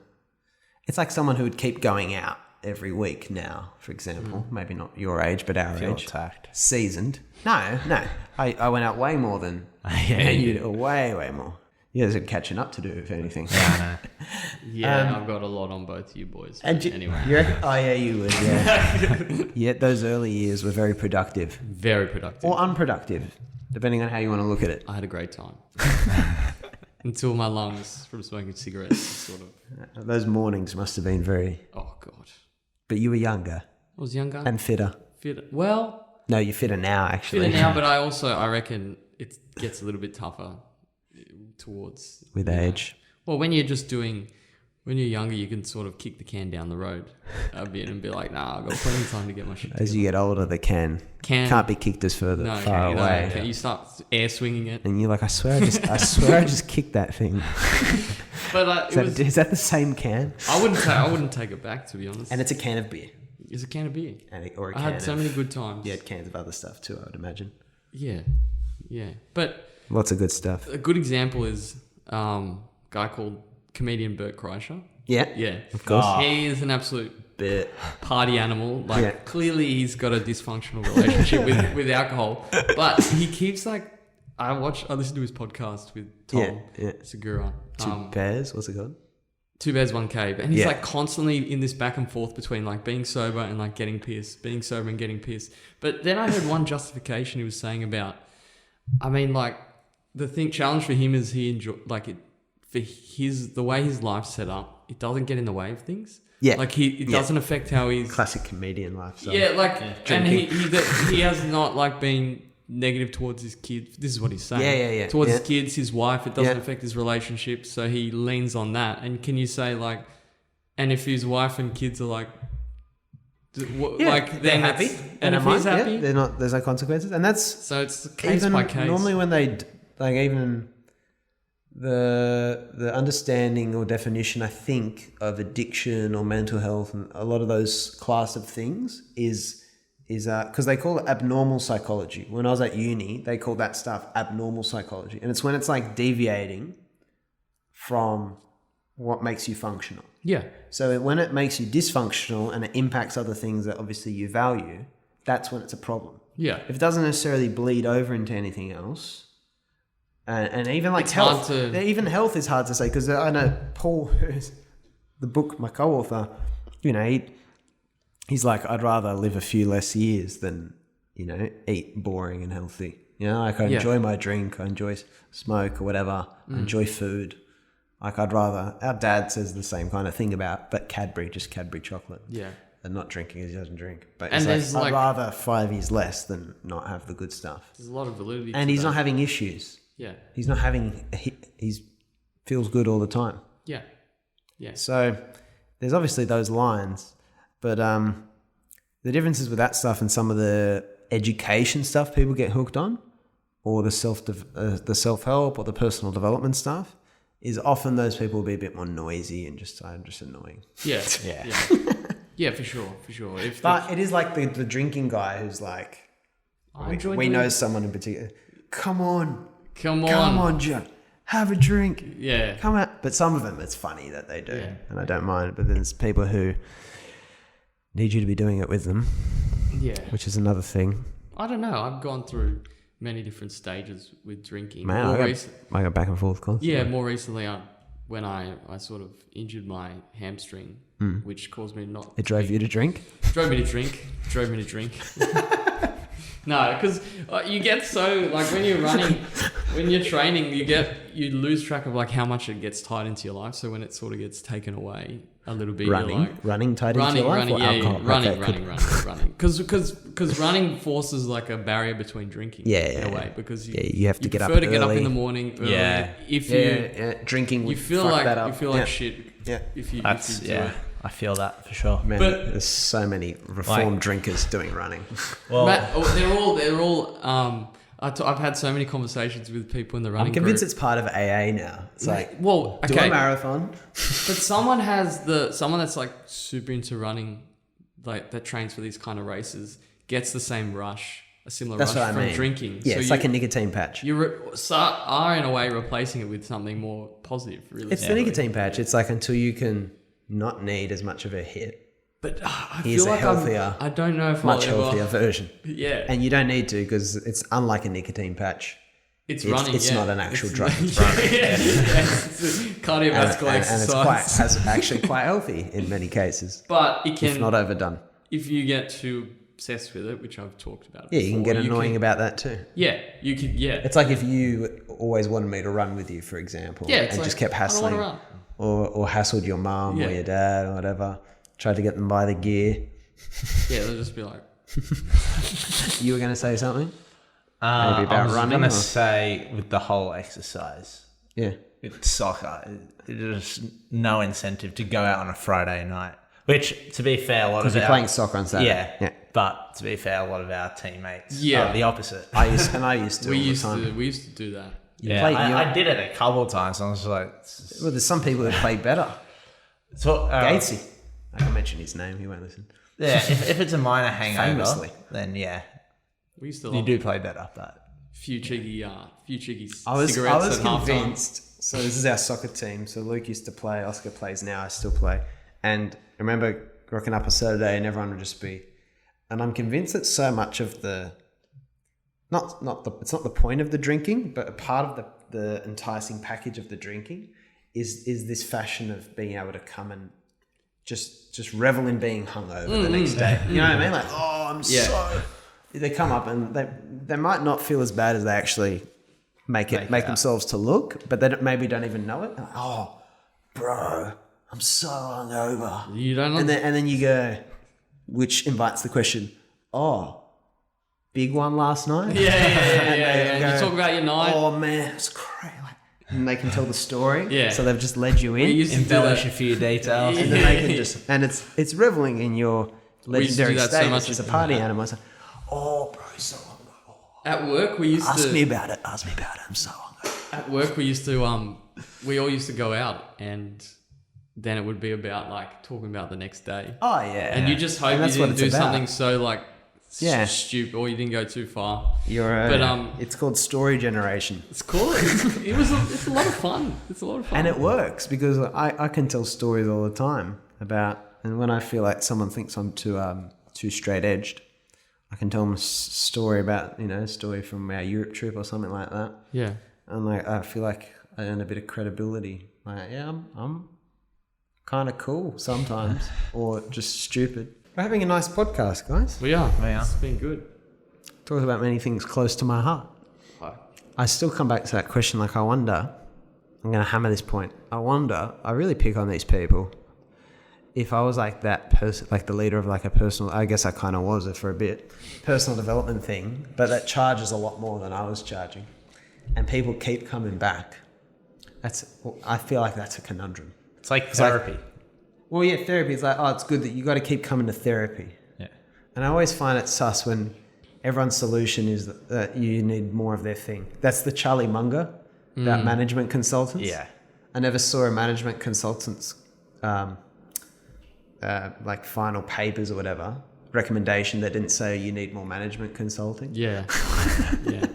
it's like someone who would keep going out every week now, for example, maybe not your age, but our age. Attacked. Seasoned. No. I went out way more than you do. Way more. You guys are catching up to do, if anything. Yeah, Yeah, I've got a lot on both you boys. Anyway. You would, yeah. Yet those early years were very productive. Very productive. Or unproductive, depending on how you want to look at it. I had a great time. Until my lungs from smoking cigarettes sort of... Those mornings must have been very... Oh, God. But you were younger. I was younger. And fitter. Well... No, you're fitter now, actually. Fitter now, but I reckon it gets a little bit tougher towards... With age. Well, when you're younger, you can sort of kick the can down the road a bit and be like, nah, I've got plenty of time to get my shit together. As you get older, the can can't be kicked as far away. You start air swinging it. And you're like, I swear I just kicked that thing. But is that the same can? I wouldn't take it back, to be honest. And it's a can of beer. It's a can of beer. I had so many good times. You had cans of other stuff too, I would imagine. Yeah. But lots of good stuff. A good example is a guy called comedian Bert Kreischer. Yeah, of course. He is an absolute party animal. Clearly he's got a dysfunctional relationship with alcohol, but he keeps I listen to his podcast with Tom Segura. Two Bears, what's it called? Two Bears, One Cave. And he's constantly in this back and forth between being sober and getting pissed, being sober and getting pissed. But then I heard one justification he was saying about, the challenge for him is he enjoy the way his life's set up, it doesn't get in the way of things. Yeah. It doesn't affect how he's... Classic comedian lifestyle. Yeah, and he has not been negative towards his kids. This is what he's saying. Yeah. Towards his kids, his wife, it doesn't affect his relationship, so he leans on that. And can you say and if his wife and kids are they're happy. And if he's happy... they're not, there's no consequences. And that's... So it's case by case. Normally when they... even... The understanding or definition, I think, of addiction or mental health and a lot of those class of things is because they call it abnormal psychology. When I was at uni, they called that stuff abnormal psychology. And it's when it's deviating from what makes you functional. Yeah. So when it makes you dysfunctional and it impacts other things that obviously you value, that's when it's a problem. Yeah. If it doesn't necessarily bleed over into anything else... And even health, even health is hard to say because I know Paul, who's the book, my co-author, he's like, I'd rather live a few less years than, eat boring and healthy. I enjoy my drink, I enjoy smoke or whatever, I enjoy food. I'd rather, our dad says the same kind of thing but Cadbury chocolate. Yeah. And not drinking as he doesn't drink. But and I'd rather 5 years less than not have the good stuff. There's a lot of validity and he's not having issues. Yeah. He's not he's feels good all the time. Yeah. Yeah. So there's obviously those lines. But the differences with that stuff and some of the education stuff people get hooked on, or the self-help or the personal development stuff, is often those people will be a bit more noisy and just annoying. Yeah. Yeah. Yeah, for sure. But it is like the drinking guy who's like, we know someone in particular. Come on, John, have a drink. Yeah. Come out. But some of them, it's funny that they do, Yeah. and I don't mind. But there's people who need you to be doing it with them. Yeah. Which is another thing. I don't know. I've gone through many different stages with drinking. Man, I go back and forth constantly. Yeah, more recently, when I sort of injured my hamstring, which caused me not. It drove you to drink? Drove me to drink. No, because you get so, like, when you're running, when you're training, you lose track of like how much it gets tied into your life. So when it sort of gets taken away a little bit, running tied into your life, or alcohol? Running. Because running forces like a barrier between drinking. In a way, because you have to get up early. You prefer to get up in the morning. Early. Yeah. If you drinking, you feel like that up. you feel like shit. Yeah. If you That's do it. I feel that for sure. Man, But- there's so many reformed drinkers doing running. Well, They're all. I've had so many conversations with people in the running. I'm convinced group. it's part of AA now. It's like, well, do okay, a marathon. but someone that's like super into running, like that trains for these kind of races, gets the same rush, a similar That's rush what I from mean. drinking. Yeah, So it's like a nicotine patch. you are in a way replacing it with something more positive. Really, It's the nicotine patch. It's like until you can not need as much of a hit. But I Here's feel a like healthier, I don't know if much I'll ever, healthier version. Yeah, And you don't need to, because it's unlike a nicotine patch. it's running. It's not an actual drug. It's running. It's a cardiovascular And exercise. it's actually quite healthy in many cases, But it can, if not overdone. if you get too obsessed with it, which I've talked about. Yeah, you can get before, annoying about that too. Yeah, you could. Yeah, It's like if you always wanted me to run with you, for example, yeah. It's and like, just kept I don't wanna hassling, run. or hassled your mum Yeah. or your dad or whatever, tried to get them by the gear. Yeah, they'll just be like, You were going to say something? Maybe I about was running, going or- to say with the whole exercise, Yeah. with soccer, there's no incentive to go out on a Friday night. Which, to be fair, a lot of Because you're our, playing soccer on Saturday. yeah. But to be fair, a lot of our teammates Yeah. are the opposite. I used to we all used the time. to do that. Yeah, play- I did it a couple of times. And I was like, Well, there's some people that play better. so, Gatesy. I can mention his name. He won't listen. yeah, if it's a minor hangover, Famously. then yeah, We used to you love do play better. But few cheeky I was cigarettes at halftime. convinced. So this is our soccer team. So Luke used to play. Oscar plays now. I still play. And I remember rocking up a Saturday, and everyone would just be. And I'm convinced that so much of the, it's not the point of the drinking, but a part of the enticing package of the drinking is this fashion of being able to come and just revel in being hungover the next day. You know what I mean? Like, oh, I'm so. They come up and they might not feel as bad as they actually make themselves to look, but they maybe don't even know it. Like, oh, bro, I'm so hungover. You don't know. And then you go, which invites the question, oh, big one last night? Yeah. they And you go, talk about your night. Oh man, it's crazy. And they can tell the story. Yeah. So they've just led you in. We used to do embellish that. a few details. And then they can just, and it's reveling in your used to do legendary that so status much as a as- party animal. It's like, oh, bro, so hungover. At work, we used Ask to. me about it. I'm so hungover. At work, we used to. We all used to go out, and then it would be about like talking about the next day. Oh yeah. And you just hope And you that's what didn't it's do about. something so like Yeah. stupid, or you didn't go too far. But it's called story generation. It's cool. It's a lot of fun. It's a lot of fun. And it works because I can tell stories all the time about, and when I feel like someone thinks I'm too straight edged, I can tell them a story about, a story from our Europe trip or something like that. Yeah. And like, I feel like I earn a bit of credibility. Like, yeah, I'm kind of cool sometimes or just stupid. We're having a nice podcast, guys. We are. We are. It's been good. Talking about many things close to my heart. I still come back to that question, like, I wonder, I'm going to hammer this point. I really pick on these people. If I was like that person, like the leader of like a personal, I guess I kind of was it for a bit, personal development thing, but that charges a lot more than I was charging. And people keep coming back. I feel like that's a conundrum. It's like therapy. Well, yeah, therapy is like, oh, it's good that you got to keep coming to therapy. Yeah. And I always find it sus when everyone's solution is that you need more of their thing. That's the Charlie Munger about management consultants. Yeah. I never saw a management consultant's like final papers or whatever recommendation that didn't say you need more management consulting. Yeah. Yeah.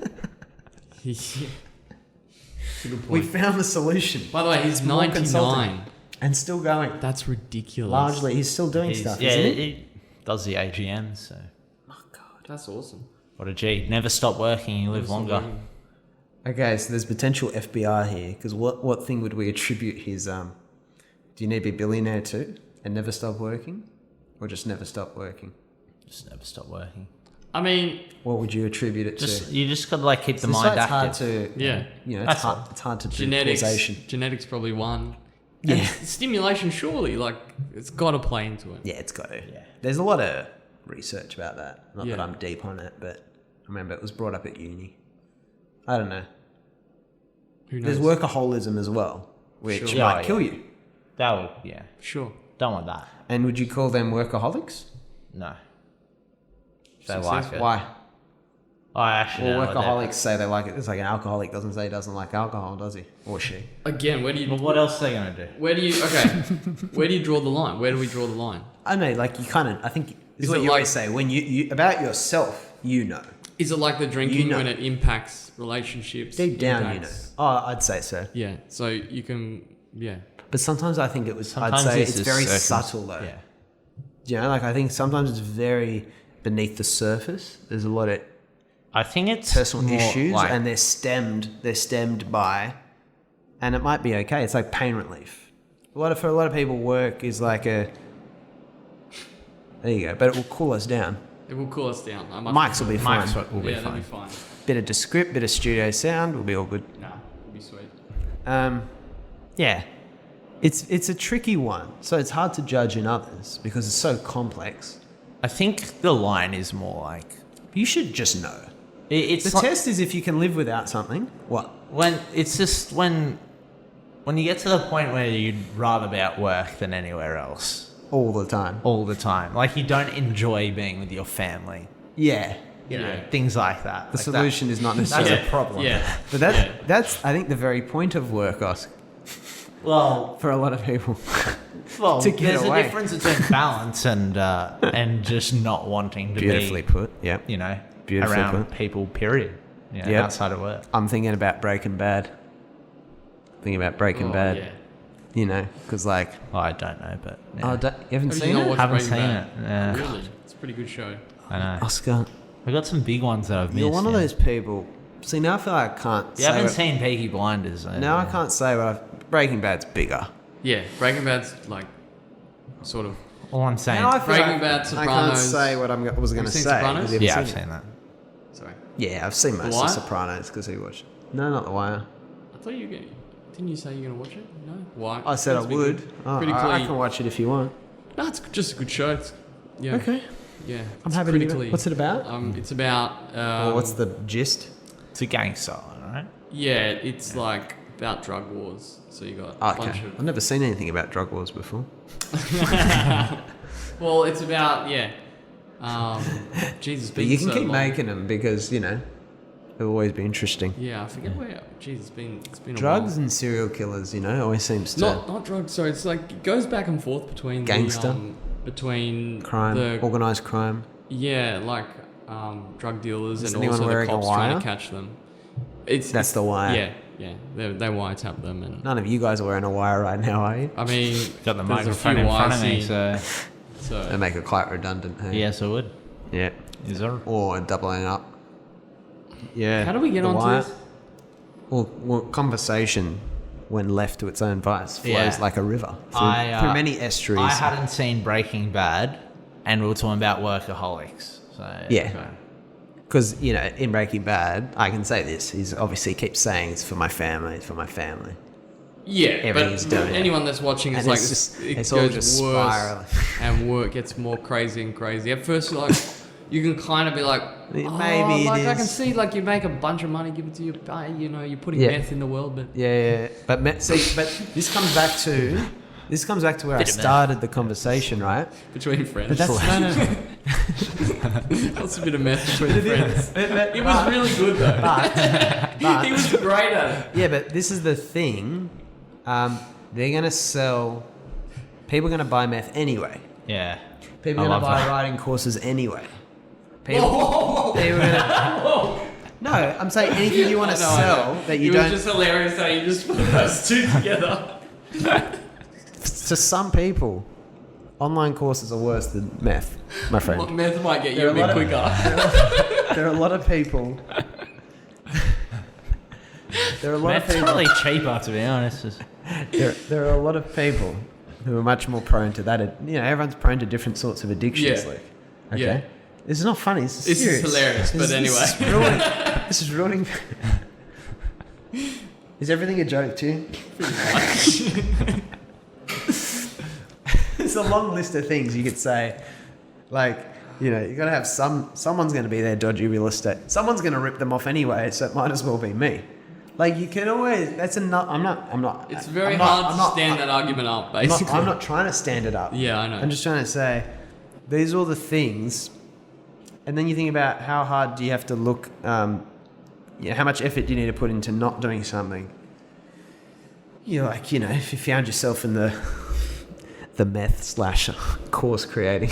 That's a good point. We found the solution. By the way, he's More 99. consulting. And still going. That's ridiculous. Largely, he's still doing stuff, Yeah, isn't he? he does the AGM, so. Oh, God. That's awesome. What a G. Never stop working, you live longer. Okay, so there's potential FBR here, because what thing would we attribute his... do you need to be a billionaire too and never stop working? Or just never stop working? Just never stop working. I mean, What would you attribute it to? You just got to like keep the This is mind why it's hard active. to... yeah. You know, That's it's hard to do Genetics. causation. Genetics probably one. Yeah. And stimulation, surely. Like, it's got to play into it. Yeah, it's got to. Yeah. There's a lot of research about that. Not Yeah. that I'm deep on it, but I remember it was brought up at uni. I don't know. Who knows? There's workaholism as well, which Sure. Yeah, might yeah. kill you. That would, yeah. Sure. Don't want that. And would you call them workaholics? No. They Success. like it. Why? I actually Well, don't know what workaholics say they like it. It's like an alcoholic doesn't say he doesn't like alcohol, does he? Or she? Again, where do you... Well, what else are they going to do? Where do you... Okay. Where do you draw the line? Where do we draw the line? I know, like you kind of, I think, this is Is what it you like- always say. When you about yourself, you know. Is it like the drinking You know. when it impacts relationships? Deep down, impacts- you know. Oh, I'd say so. Yeah. So you can... Yeah. But sometimes I think Sometimes I'd say it's it's just very circum- subtle though. Yeah. You know, like I think sometimes it's very beneath the surface. There's a lot of I think it's personal more issues like, and they're stemmed by, and it might be okay. It's like pain relief. For a lot of people, work is like a, there you go, but it will cool us down. It will cool us down. Mics will be fine. Mike's what will be Yeah, that'll fine. be fine. Bit of Descript, bit of studio sound, we'll be all good. Nah, it'll be sweet. Yeah, it's a tricky one. So it's hard to judge in others because it's so complex. I think the line is more like You should just know. it's The like, test is if you can live without something. What? when it's just when you get to the point where you'd rather be at work than anywhere else All the time. all the time. Like you don't enjoy being with your family. Yeah. You know, Yeah. things like that. The Like solution is not That's necessarily. a problem. Yeah. But that's I think the very point of work, Oscar, Well, for a lot of people. to get there's away. a difference between balance and just not wanting to Beautifully be, put. Yeah. you know, Beautifully around put. people. Period. You know, Yep. outside of work. I'm thinking about Breaking Bad. Thinking about Breaking Oh, Bad. yeah. You know, because like, Well, I don't know, but yeah. you haven't Have you seen not it? watched Haven't Breaking seen Bad? it. Yeah. Really? It's a pretty good show. I know. Oscar, I got some big ones that I've missed. you're one of yeah. those people. See, now I feel like I can't. You say haven't what- seen Peaky Blinders. Though, Now I yeah. can't say what I've. Breaking Bad's bigger. Yeah, Breaking Bad's like sort of... All I'm saying. Now I feel Breaking like Bad, I can't Sopranos. say what I was going to Have you seen say. Sopranos? 'cause you Yeah, haven't I've seen seen that. Sorry. it. Yeah, I've seen most Wire? of Sopranos because he watched. No, not The Wire. I thought you were going to... Didn't you say you're going to watch it? No? Why? I said I It's been would. good. Oh, Pretty I clean. can watch it if you want. No, it's just a good show. It's, yeah. Okay. Yeah. I'm it's happy to hear it. critically... What's it about? It's about... Or what's the gist? It's a gangster, all right? Yeah, it's like about drug wars. So you got a bunch Okay. of... I've never seen anything about drug wars before. Well, it's about... Yeah. Jesus, But you can keep making them because, you know, it'll always be interesting. Yeah, I forget where... Jeez, it's been a Drugs while. and serial killers, you know, always seems to... Not drugs. Sorry, it's like it goes back and forth between Gangster? between crime, the organised crime. like drug dealers Is and anyone also the wearing a cops trying wire? to catch them. That's the wire. Yeah. They wiretap them, and None of you guys are wearing a wire right now, are you? I mean, Got the there's a microphone few in front wires of me, here, so They so make it quite redundant, hey? yes, I would. Yeah. Is there? Or doubling up. Yeah. how do we get the onto wire. this? Well, conversation, when left to its own vice, flows Yeah. like a river through many estuaries. I hadn't seen Breaking Bad, and we were talking about workaholics. So Yeah. Okay. Because, you know, in Breaking Bad, I can say this. He's obviously keeps saying it's for my family, it's for my family. Yeah, Everything's but done. anyone that's watching is And like it's this, just- it it's goes all just worse spiraling. and work gets more crazy and crazy. At first, like you can kind of be like, Maybe oh, it like I is. can see like you make a bunch of money, give it to you, you know, you're putting Yeah. meth in the world, but Yeah. But this comes back to This comes back to where I Bit of meth. started the conversation, right? Between friends. But that's no. That's a bit of meth between friends. It was really good though. But He was great at it. yeah, but this is the thing. They're gonna sell. People are gonna buy meth anyway. Yeah. People I are gonna love buy that. riding courses anyway. People are gonna. No, I'm saying anything you want to sell that you it don't. was just hilarious how you just put those two together. To some people, online courses are worse than meth, my friend. Well, meth might get you There a are bit a lot quicker. There are a lot of people. There are a lot Meth's of people. probably cheaper, to be honest. There are a lot of people who are much more prone to that. You know, everyone's prone to different sorts of addictions. Yeah. Like, okay, Yeah. this is not funny. This is This is serious. hilarious, but anyway. This is ruining. Is everything a joke to you? It's a long list of things you could say. Like, you know, you got to have someone's going to be there dodgy real estate. Someone's going to rip them off anyway, so it might as well be me. Like, you can always, that's enough. I'm not. It's very I'm not- hard I'm to not- stand that argument up, I'm not, basically. I'm not trying to stand it up. Yeah, I know. I'm just trying to say, these are all the things. And then you think about how hard do you have to look, how much effort do you need to put into not doing something. You're like, you know, if you found yourself in the meth / course creating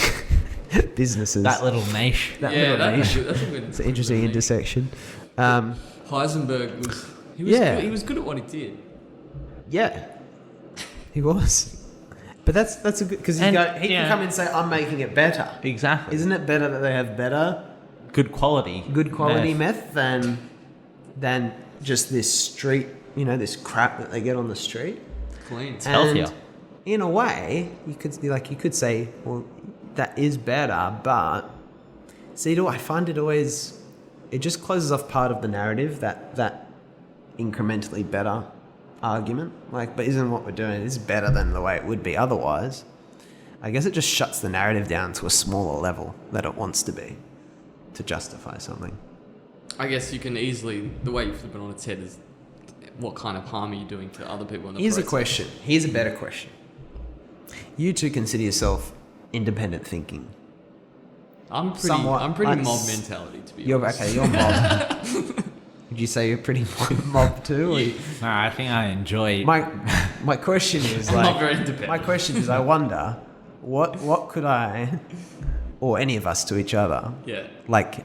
businesses. That little niche. That yeah, little niche. that's a good. It's an interesting niche. intersection. Heisenberg was. Yeah. He was good at what he did. Yeah, he was. But that's a good, because he And, can yeah. come and say, I'm making it better. Exactly. Isn't it better that they have better, good quality meth than just this street, you know, this crap that they get on the street? Clean. And healthier. in a way, you could say, well, that is better, but see, I find it always, it just closes off part of the narrative, that incrementally better argument. Like, but isn't what we're doing is better than the way it would be otherwise? I guess it just shuts the narrative down to a smaller level that it wants to be to justify something. I guess you can easily, the way you flip it on its head is, what kind of harm are you doing to other people in the Here's a process? question. Here's a better question. You two consider yourself independent thinking. I'm pretty Somewhat. mob mentality, to be You're honest. okay. You're mob. Would you say you're pretty mob too? Or No, I think I enjoy. My question is I'm like. not very independent. My question is, I wonder, what could I, or any of us to each other, Yeah. like,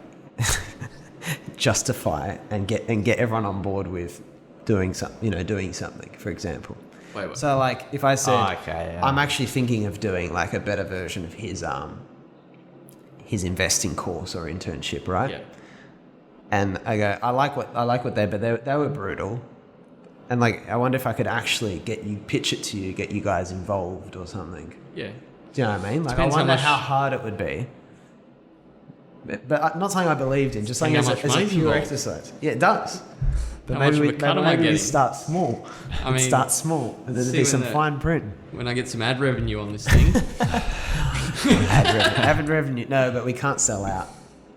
justify and get everyone on board with doing something, for example. Wait. So like, if I said, okay, yeah. I'm actually thinking of doing like a better version of his investing course or internship, right? Yeah. And I go, I like what they were brutal. And like, I wonder if I could actually pitch it to you, get you guys involved or something. Yeah. Do you know what I mean? Like, Depends I wonder how much- how hard it would be. But not something I believed in, just something Depends as how much a money's pure involved. exercise. Yeah, it does. But How much maybe of a cut am I maybe we getting? start small. I mean, Start small, and then there'll see be when some the- fine print. When I get some ad revenue on this thing. Ad revenue. No, but we can't sell out.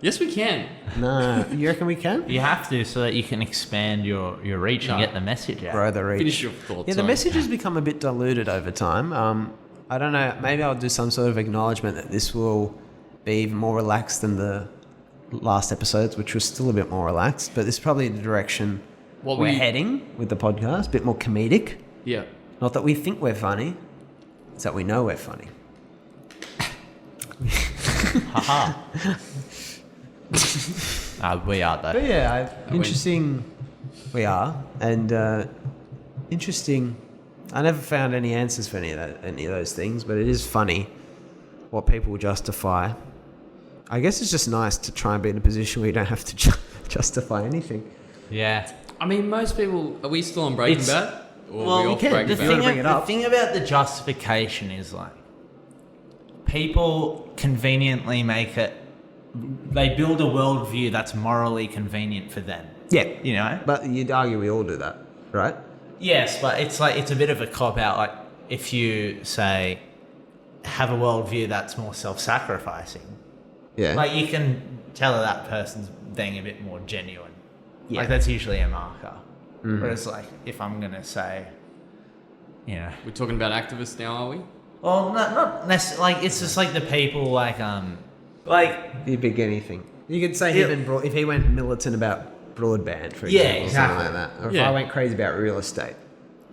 Yes, we can. No, you reckon we can? You have to, so that you can expand your reach and No. get the message out. Grow the reach. Finish your thoughts. Yeah, the sorry. message has become a bit diluted over time. I don't know. Maybe I'll do some sort of acknowledgement that this will be even more relaxed than the last episodes, which was still a bit more relaxed. But this is probably the direction we're heading with the podcast. A bit more comedic. Yeah. Not that we think we're funny. It's that we know we're funny. Haha. We are though. But yeah, interesting. We are, and interesting. I never found any answers for any of those things, but it is funny what people justify. I guess it's just nice to try and be in a position where you don't have to justify anything. Yeah. I mean, most people. Are we still on Breaking It's- Bad? Or Well, are we off Breaking the Bad? thing- bring it the up. thing about the justification is like people conveniently make it. They build a worldview that's morally convenient for them. Yeah, You know. but you'd argue we all do that, right? Yes, but it's like it's a bit of a cop out. Like if you say have a worldview that's more self-sacrificing, Yeah. like you can tell that person's being a bit more genuine. Yeah. Like that's usually a marker. Whereas like if I'm gonna say We're talking about activists now, are we? Well, not necessarily. Like, it's just like the people, like You pick anything. You could say if he went militant about broadband, for example, Yeah, or exactly. something like that. Or if I went crazy about real estate,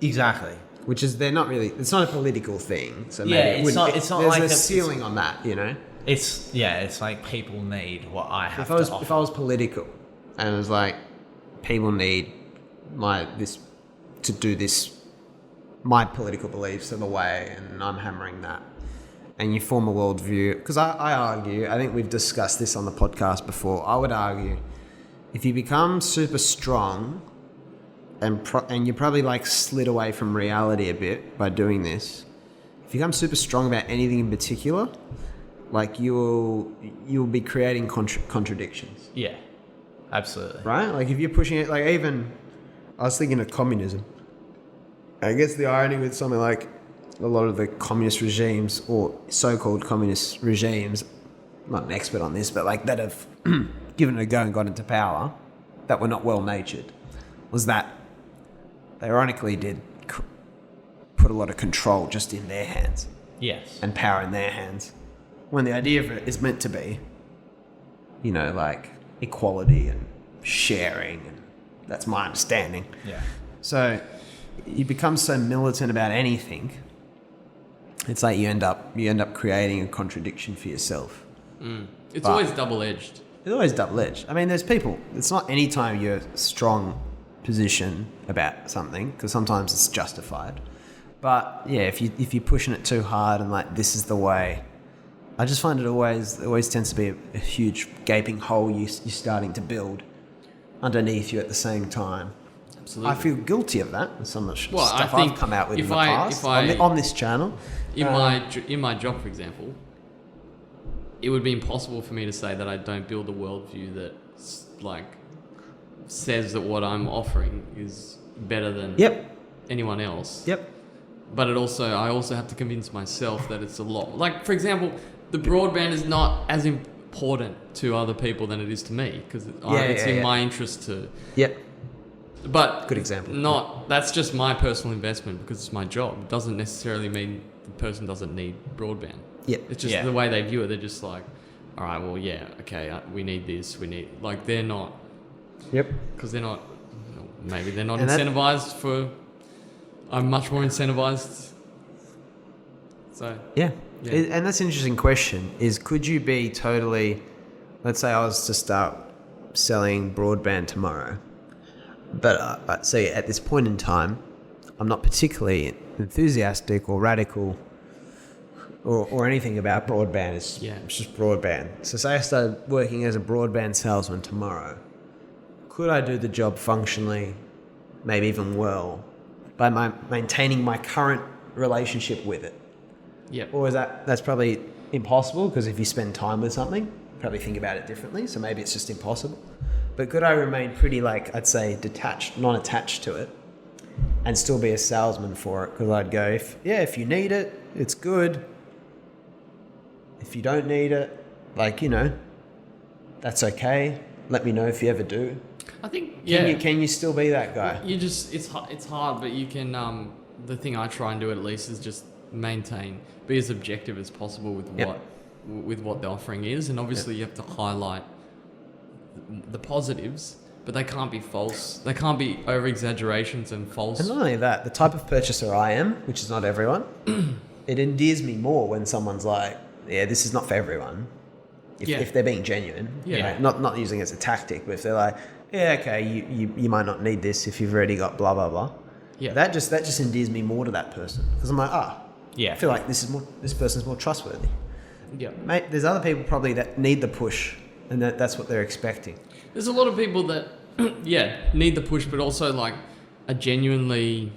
exactly. which is they're not really. It's not a political thing, so Yeah, maybe it's not there's like a ceiling on that, you know. It's like people need what I have If I was to offer. if I was political, and it was like people need my political beliefs are the way, and I'm hammering that, and you form a worldview. Because I argue, I think we've discussed this on the podcast before. I would argue, if you become super strong, and you probably like slid away from reality a bit by doing this. If you become super strong about anything in particular, like you'll be creating contradictions. Yeah, absolutely. Right? Like if you're pushing it, like even I was thinking of communism. I guess the irony with something like a lot of the communist regimes or so-called communist regimes, I'm not an expert on this, but like that have given it a go and got into power, that were not well-natured, was that they ironically did put a lot of control just in their hands. Yes. And power in their hands. When the idea of it is meant to be, you know, like equality and sharing, and that's my understanding. Yeah. So you become so militant about anything, it's like you end up creating a contradiction for yourself. It's always double-edged. It's always double-edged. I mean, there's people, it's not any time you're strong position about something, because sometimes it's justified. But yeah, if you're pushing it too hard and like this is the way, I just find it always tends to be a huge gaping hole you're starting to build underneath you at the same time. Absolutely. I feel guilty of that. Some of the stuff I think I've come out with in if the I- past if I- on this channel. In my job, for example, it would be impossible for me to say that I don't build a worldview that like says that what I'm offering is better than anyone else. Yep. But I also have to convince myself that it's a lot. Like, for example, the broadband is not as important to other people than it is to me, because it's in my interest to. Yep. But good example. That's just my personal investment because it's my job. It doesn't necessarily mean the person doesn't need broadband. Yep. It's just the way they view it. They're just like, all right, well, yeah, okay, we need this. Like, they're not. Yep. Because they're not. Maybe they're not And incentivized for. I'm much more incentivized. So. Yeah. And that's an interesting question, is could you be totally, let's say I was to start selling broadband tomorrow, but say at this point in time, I'm not particularly enthusiastic or radical or anything about broadband. It's just broadband. So say I started working as a broadband salesman tomorrow. Could I do the job functionally, maybe even well, by maintaining my current relationship with it? Yep. Or is that's probably impossible, because if you spend time with something, you probably think about it differently. So maybe it's just impossible. But could I remain pretty, like, I'd say detached, non-attached to it, and still be a salesman for it? Because I'd go, if you need it, it's good. If you don't need it, like, you know, that's okay. Let me know if you ever do. I think, Can you still be that guy? It's hard, but you can, the thing I try and do at least is just be as objective as possible with what the offering is. And obviously you have to highlight the positives, but they can't be false. They can't be over exaggerations and false. And not only that, the type of purchaser I am, which is not everyone, it endears me more when someone's like, yeah, this is not for everyone. If they're being genuine, right? Not using it as a tactic, but if they're like, yeah, okay, you might not need this if you've already got blah blah blah. Yeah, that just endears me more to that person, because I'm like, I feel like this person's more trustworthy. Yeah, mate. There's other people probably that need the push, and that's what they're expecting. There's a lot of people that need the push, but also like are genuinely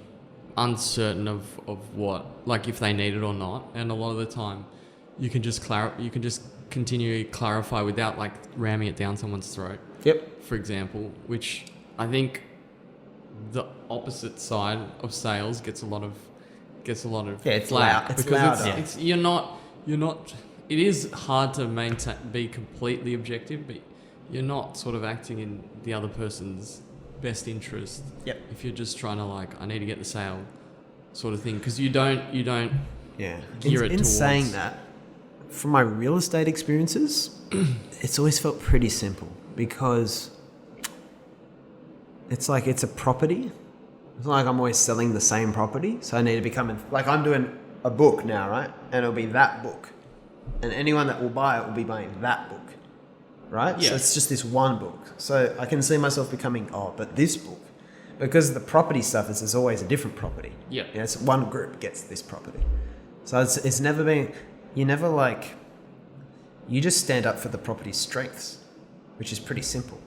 uncertain of what, like, if they need it or not. And a lot of the time, you can just continually clarify without like ramming it down someone's throat. Yep. For example, which I think the opposite side of sales gets a lot of it's flack, loud. It's because louder. it's you're not. It is hard to be completely objective, but you're not sort of acting in the other person's best interest. Yep. If you're just trying to, like, I need to get the sale, sort of thing, because you don't Yeah. gear it In towards. saying that, from my real estate experiences, it's always felt pretty simple because it's like it's a property. It's not like I'm always selling the same property. So I need to become, like I'm doing a book now, right? And it'll be that book. And anyone that will buy it will be buying that book, right? Yeah. So it's just this one book. So I can see myself becoming, but this book. Because the property stuff is there's always a different property. Yeah. You know, it's one group gets this property. So it's never been, you never like, you just stand up for the property's strengths, which is pretty simple.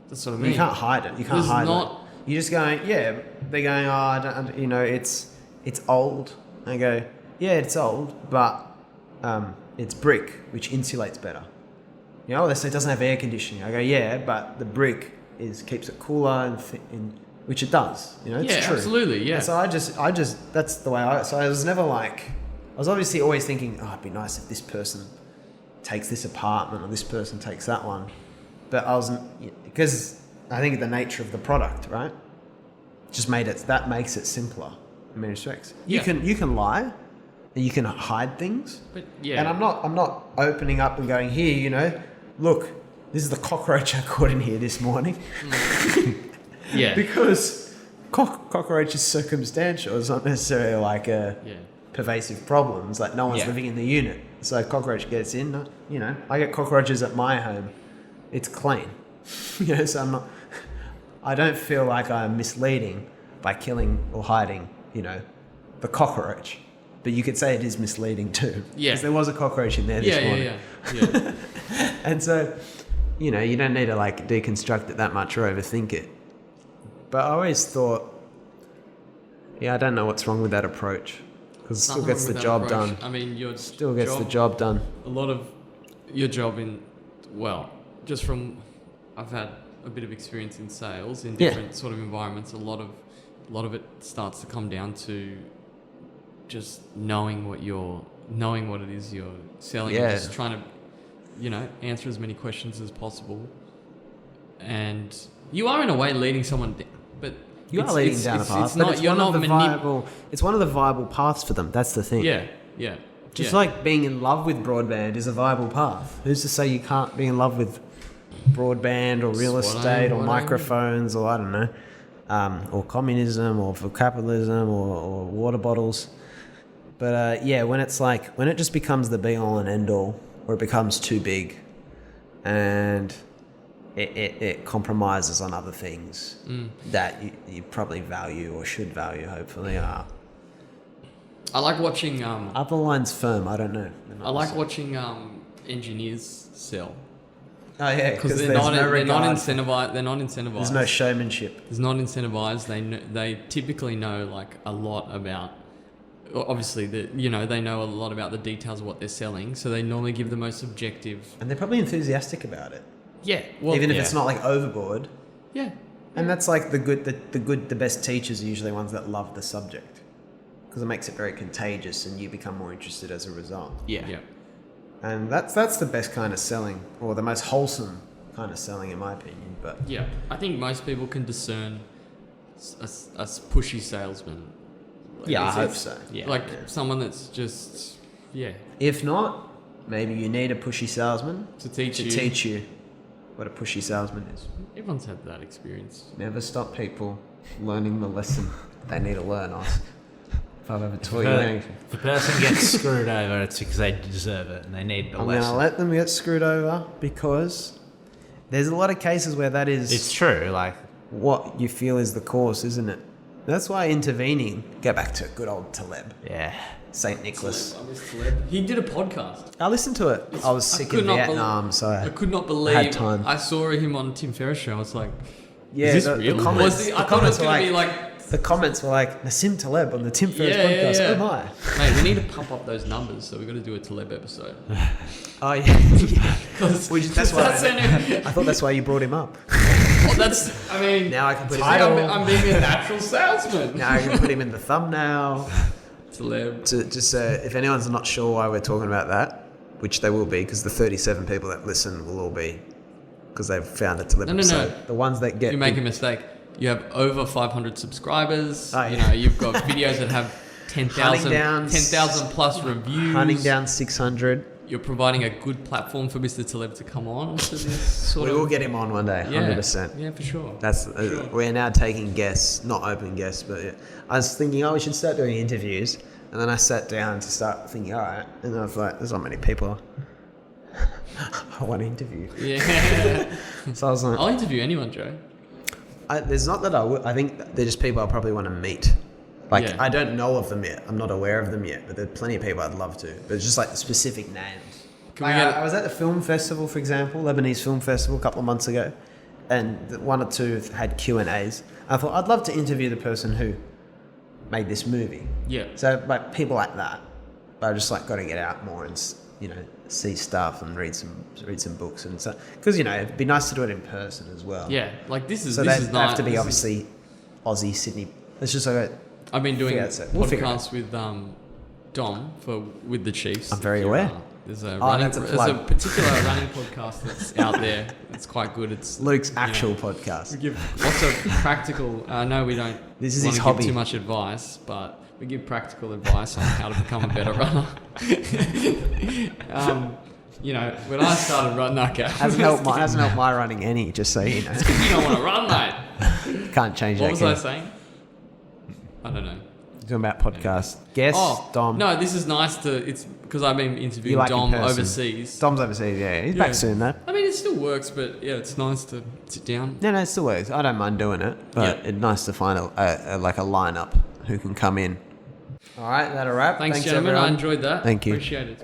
That's what I mean. You can't hide it. You can't There's hide not- it. You're just going, yeah, they're going, I don't, you know, it's old. I go, yeah, it's old, but it's brick, which insulates better. You know, they say it doesn't have air conditioning. I go, yeah, but the brick keeps it cooler, which it does. You know, it's Yeah, true. absolutely, yeah. And so I just, that's the way so I was never like, I was obviously always thinking, it'd be nice if this person takes this apartment or this person takes that one. But I wasn't, because I think the nature of the product, right? Just that makes it simpler in many respects. You Yeah. can lie and you can hide things. But yeah. And I'm not opening up and going, here, you know, look, this is the cockroach I caught in here this morning. Yeah. Because cockroach is circumstantial. It's not necessarily like a pervasive problem. It's like no one's living in the unit. So cockroach gets in, you know, I get cockroaches at my home. It's clean. You know, so I don't feel like I'm misleading by killing or hiding, you know, the cockroach. But you could say it is misleading too. Yeah. Because there was a cockroach in there this morning. Yeah. And so, you know, you don't need to like deconstruct it that much or overthink it. But I always thought, I don't know what's wrong with that approach. Because it still Nothing gets wrong the with that job approach. done. I mean, your Still gets the job done. A lot of your job just from, I've had a bit of experience in sales in different sort of environments. A lot of it starts to come down to just knowing what it is you're selling, and just trying to, you know, answer as many questions as possible. And you are in a way leading someone, but You are leading down a path, It's but not. it's You're one not of the viable. It's one of the viable paths for them. That's the thing. Yeah. Just like being in love with broadband is a viable path. Who's to say you can't be in love with broadband or real estate or microphones or I don't know, or communism or for capitalism or water bottles. But when it just becomes the be all and end all, or it becomes too big, and it compromises on other things that you probably value or should value. Hopefully, I like watching. Upper line's firm. I don't know. I like watching engineers sell. Oh yeah, Because they're not incentivized. They're not incentivized. There's no showmanship. There's not incentivized. They typically know like a lot about. Obviously, they know a lot about the details of what they're selling, so they normally give the most objective. And they're probably enthusiastic about it. Yeah, well, Even if it's not like overboard. Yeah, And that's like the best teachers are usually ones that love the subject, because it makes it very contagious and you become more interested as a result. yeah. And that's the best kind of selling, or the most wholesome kind of selling in my opinion. But Yeah, I think most people can discern a pushy salesman. Like, I hope it's- so. Yeah, someone that's just if not, maybe you need a pushy salesman to teach you what a pushy salesman is. Everyone's had that experience. Never stop people learning the lesson they need to learn, Os. If I've ever taught you anything. If a person gets screwed over, it's because they deserve it and they need a I'm going to lesson. let them get screwed over because there's a lot of cases where that is It's true. Like, what you feel is the cause, isn't it? That's why intervening, go back to good old Taleb, yeah. St. Nicholas. He did a podcast. I listened to it. I was sick in Vietnam, so I could not believe had time. I saw him on Tim Ferriss' show. I was like, yeah, is this the real? comments, I thought it was going to be like... the comments were like Nassim Taleb on the Tim Ferriss Yeah, podcast. yeah. Oh my! Mate, we need to pump up those numbers, so we've got to do a Taleb episode. Oh yeah. That's why I thought that's why you brought him up. I mean... Now I can put him. I'm being a natural salesman. Now I can put him in the thumbnail. Taleb. To just if anyone's not sure why we're talking about that, which they will be, because the 37 people that listen will all be, because they've found it to live. No. So the ones that get You make a mistake. You have over 500 subscribers. Oh, yeah. You've got videos that have 10,000 plus reviews. Hunting down 600. You're providing a good platform for Mr. Taleb to come on to this sort We of... will get him on one day, 100%. Yeah, for sure. That's Sure. We're now taking guests, not open guests, but yeah. I was thinking, we should start doing interviews, and then I sat down to start thinking, all right, and I was like, there's not many people I want to interview. Yeah. So I was like, I'll interview anyone, Joe. there's not that I would. I think they're just people I probably want to meet. Like, Yeah. I don't know of them yet. I'm not aware of them yet, but there are plenty of people I'd love to. But it's just like the specific names. Can we get... I was at the film festival, for example, Lebanese film festival a couple of months ago, and one or two had Q&As. I thought I'd love to interview the person who made this movie. Yeah. So like people like that, but I just like got to get out more and see stuff and read some books and stuff, because it'd be nice to do it in person as well. Yeah, like this is So this they is nice. have to be obviously Aussie, Sydney. It's just like I've been doing We'll figure it podcasts with Dom with the Chiefs. I'm very If aware. There's that's a there's plug. a particular running podcast that's out there. It's quite good. It's Luke's actual We podcast. give lots of practical. I know we don't. This is wanna his give hobby. Too much advice, but we give practical advice on how to become a better runner. When I started running, Hasn't helped my running any. Just so you know, You don't want to run, mate. can't change What that. was can I you? saying? I don't know. Talking about podcasts. Guess Dom. No, this is nice to. It's because I've been interviewing You like in Dom person. overseas. Dom's overseas. Yeah, he's Yeah. back soon though. I mean, it still works, but yeah, it's nice to sit down. No, it still works. I don't mind doing it, but Yeah. it's nice to find a lineup who can come in. All right, that a wrap. Thanks, gentlemen. everyone. I enjoyed that. Thank you. Appreciate it.